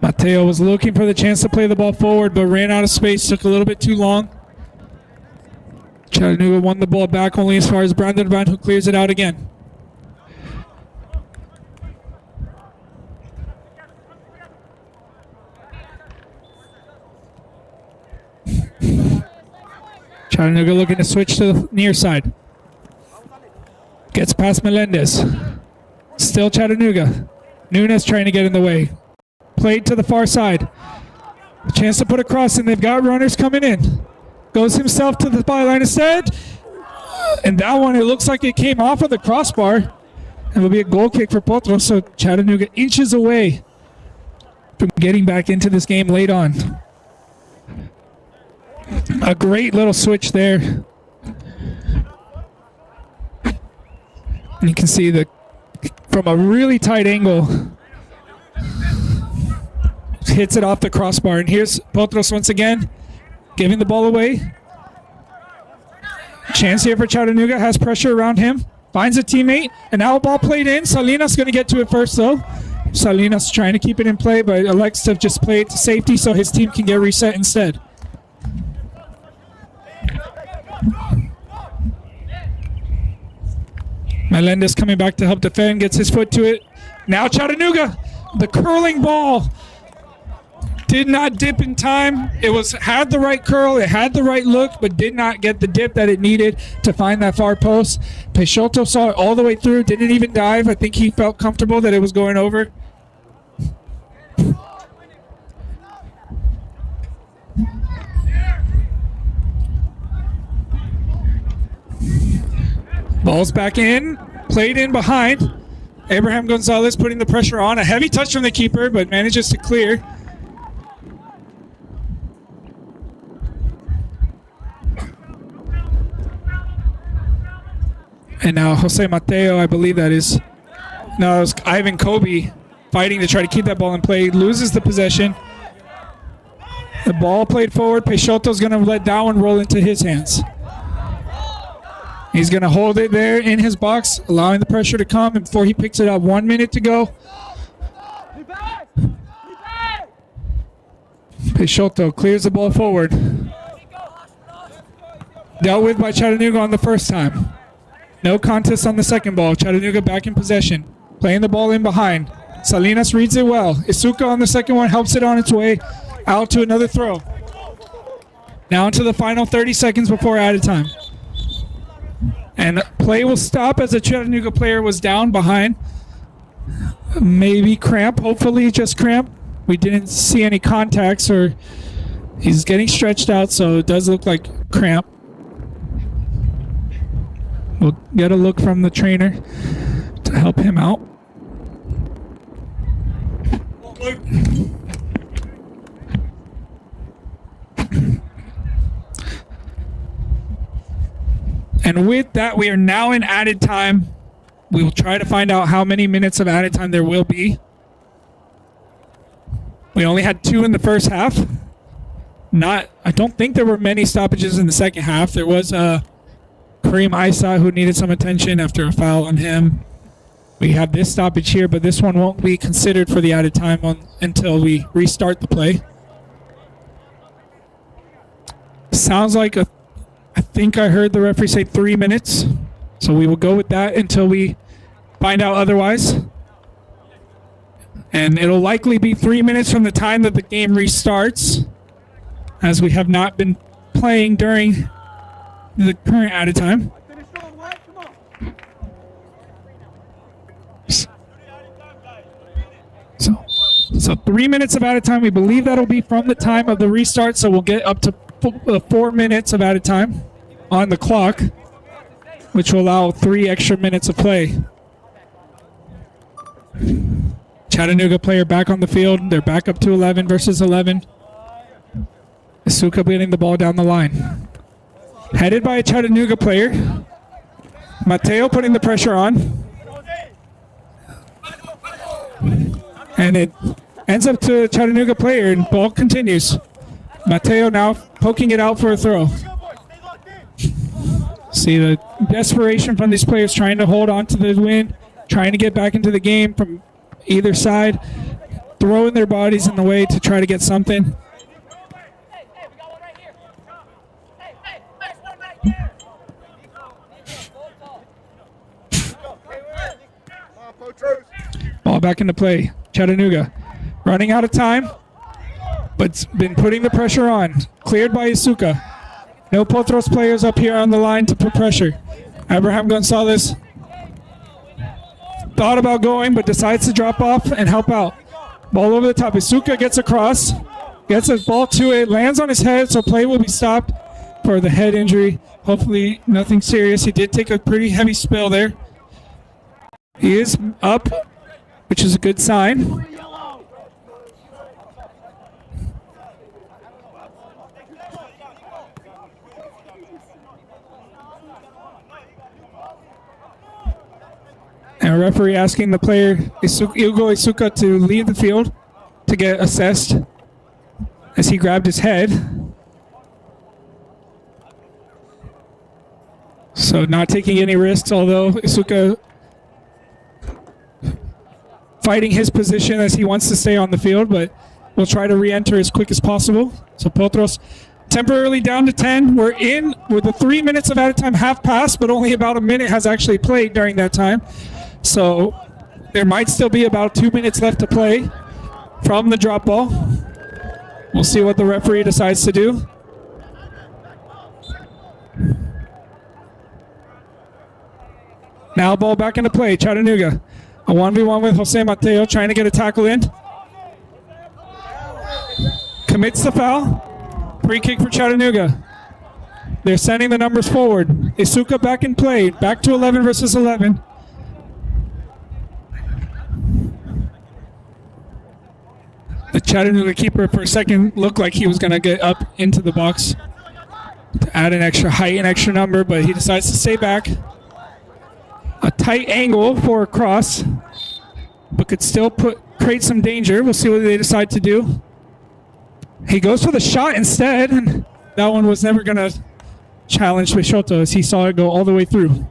Mateo was looking for the chance to play the ball forward, but ran out of space, took a little bit too long. Chattanooga won the ball back only as far as Branderbahn, who clears it out again. Chattanooga looking to switch to the near side. Gets past Melendez. Still Chattanooga. Nunez trying to get in the way. Played to the far side. A chance to put a cross in. They've got runners coming in. Goes himself to the byline instead. And that one, it looks like it came off of the crossbar. It will be a goal kick for Potros. So Chattanooga inches away from getting back into this game late on. A great little switch there. And you can see from a really tight angle, hits it off the crossbar. And here's Potros once again, giving the ball away. Chance here for Chattanooga, has pressure around him. Finds a teammate, and now a ball played in. Salinas going to get to it first though. Salinas trying to keep it in play, but elects to just play it to safety so his team can get reset instead. Melendez coming back to help defend, gets his foot to it. Now Chattanooga, the curling ball. Did not dip in time. It had the right curl, it had the right look, but did not get the dip that it needed to find that far post. Peixoto saw it all the way through, didn't even dive. I think he felt comfortable that it was going over. Ball's back in, played in behind. Abraham Gonzalez putting the pressure on. A heavy touch from the keeper, but manages to clear. And now Jose Mateo, I believe that is, No, it was Ivan Kobe fighting to try to keep that ball in play. Loses the possession. The ball played forward. Peixoto's going to let that one roll into his hands. He's going to hold it there in his box, allowing the pressure to come. And before he picks it up, 1 minute to go. Peixoto clears the ball forward. Dealt with by Chattanooga on the first time. No contest on the second ball. Chattanooga back in possession. Playing the ball in behind. Salinas reads it well. Isuka on the second one helps it on its way out to another throw. Now into the final 30 seconds before added time. And play will stop as the Chattanooga player was down behind. Maybe cramp, hopefully just cramp. We didn't see any contacts, or he's getting stretched out, so it does look like cramp. We'll get a look from the trainer to help him out. And with that, we are now in added time. We will try to find out how many minutes of added time there will be. We only had 2 in the first half. I don't think there were many stoppages in the second half. There was Kareem Isa who needed some attention after a foul on him. We have this stoppage here, but this one won't be considered for the added time until we restart the play. Sounds like I think I heard the referee say 3 minutes. So we will go with that until we find out otherwise. And it'll likely be 3 minutes from the time that the game restarts, as we have not been playing during the current added time. So 3 minutes of added time. We believe that'll be from the time of the restart, so we'll get up to 4 minutes of added time on the clock, which will allow 3 extra minutes of play. Chattanooga player back on the field. They're back up to 11 versus 11. Isuka getting the ball down the line. Headed by a Chattanooga player. Mateo putting the pressure on. And it ends up to a Chattanooga player, and ball continues. Mateo now poking it out for a throw. See the desperation from these players trying to hold on to the win, trying to get back into the game from either side, throwing their bodies in the way to try to get something. Ball back into play. Chattanooga running out of time, but been putting the pressure on. Cleared by Isuka. No Potros players up here on the line to put pressure. Abraham Gonzalez thought about going, but decides to drop off and help out. Ball over the top. Isuka gets across, gets his ball to it, lands on his head, so play will be stopped for the head injury. Hopefully nothing serious. He did take a pretty heavy spill there. He is up, which is a good sign. And a referee asking the player, Hugo Isuka, to leave the field to get assessed as he grabbed his head. So not taking any risks, although Isuka fighting his position as he wants to stay on the field, but we'll try to re-enter as quick as possible. So Potros temporarily down to 10. We're in with the 3 minutes of added time half past, but only about a minute has actually played during that time. So there might still be about 2 minutes left to play from the drop ball. We'll see what the referee decides to do. Now ball back into play. Chattanooga. A 1v1 with Jose Mateo trying to get a tackle in. Commits the foul. Free kick for Chattanooga. They're sending the numbers forward. Isuka back in play. Back to 11 versus 11. The Chattanooga keeper for a second looked like he was going to get up into the box to add an extra height and extra number, but he decides to stay back. A tight angle for a cross. but could still create some danger. We'll see what they decide to do. He goes for the shot instead, and that one was never going to challenge Peixoto as he saw it go all the way through.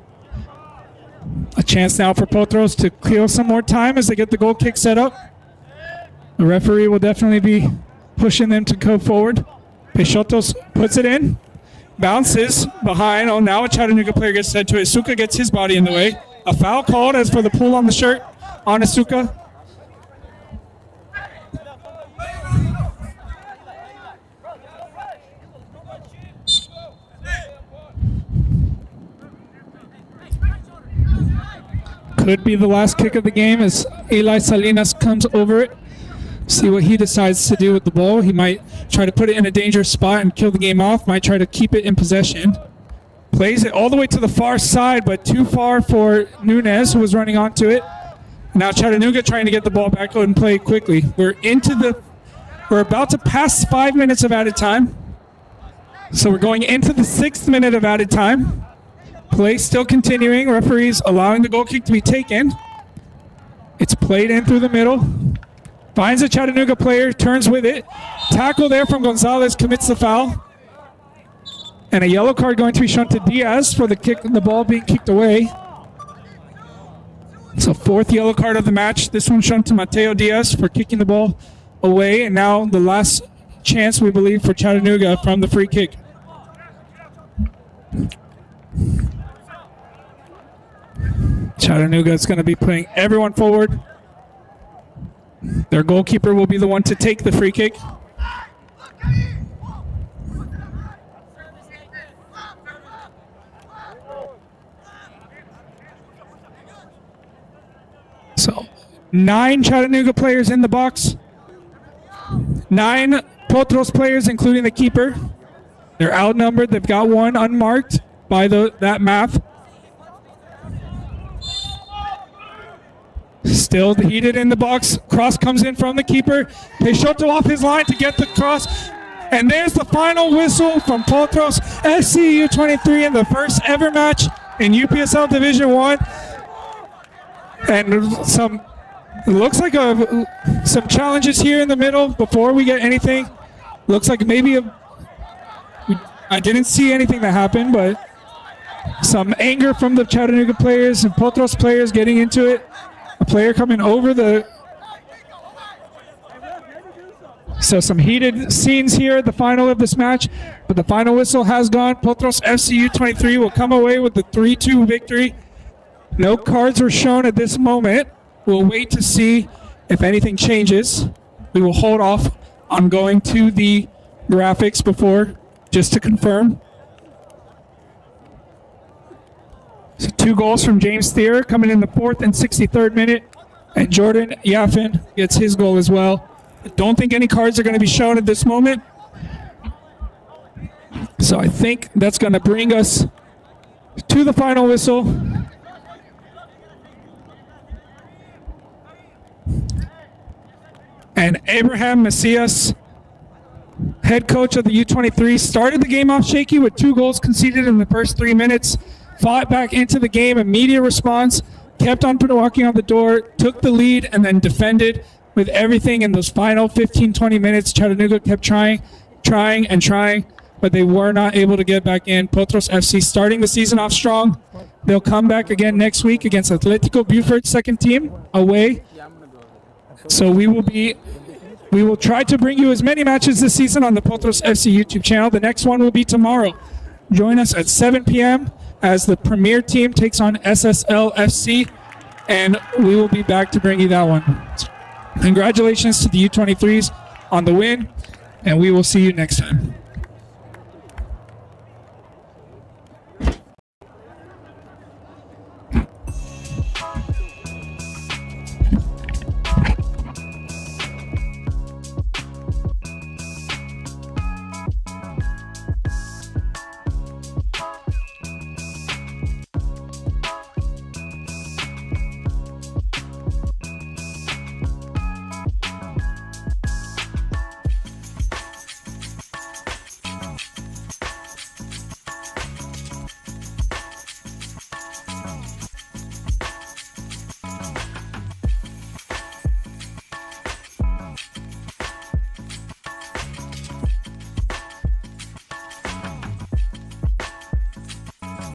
A chance now for Potros to kill some more time as they get the goal kick set up. The referee will definitely be pushing them to go forward. Peixoto puts it in, bounces behind. Oh, now a Chattanooga player gets sent to it. Isuka gets his body in the way. A foul called as for the pull on the shirt on Isuka. Could be the last kick of the game as Eli Salinas comes over it. See what he decides to do with the ball. He might try to put it in a dangerous spot and kill the game off. Might try to keep it in possession. Plays it all the way to the far side, but too far for Nunez, who was running onto it. Now Chattanooga trying to get the ball back out and play quickly. We're about to pass 5 minutes of added time. So we're going into the 6th minute of added time. Play still continuing. Referees allowing the goal kick to be taken. It's played in through the middle. Finds a Chattanooga player, turns with it. Tackle there from Gonzalez, commits the foul. And a yellow card going to be shown to Diaz for the ball being kicked away. So 4th yellow card of the match. This one shown to Mateo Diaz for kicking the ball away. And now the last chance, we believe, for Chattanooga from the free kick. Chattanooga is going to be putting everyone forward. Their goalkeeper will be the one to take the free kick. So 9 Chattanooga players in the box. 9 Potros players, including the keeper. They're outnumbered. They've got one unmarked by that math. Still heated in the box. Cross comes in from the keeper. Peixoto off his line to get the cross. And there's the final whistle from Potros FC U23 in the first ever match in UPSL Division 1. And it looks like some challenges here in the middle before we get anything. Looks like maybe I didn't see anything that happened, but some anger from the Chattanooga players and Potros players getting into it. A player coming over So some heated scenes here at the final of this match, but the final whistle has gone. Potros FC U23 will come away with the 3-2 victory. No cards were shown at this moment. We'll wait to see if anything changes. We will hold off on going to the graphics before, just to confirm. So 2 goals from James Thier coming in the 4th and 63rd minute. And Jordan Yafin gets his goal as well. I don't think any cards are going to be shown at this moment. So I think that's going to bring us to the final whistle. And Abraham Macias, head coach of the U23, started the game off shaky with 2 goals conceded in the first 3 minutes. Fought back into the game, immediate response, kept on walking on the door, took the lead, and then defended with everything in those final 15-20 minutes. Chattanooga kept trying, but they were not able to get back in. Potros FC starting the season off strong. They'll come back again next week against Atletico Buford's second team away. So we will try to bring you as many matches this season on the Potros FC YouTube channel. The next one will be tomorrow. Join us at 7 p.m. as the premier team takes on SSL FC, and we will be back to bring you that one. Congratulations to the U23s on the win, and we will see you next time.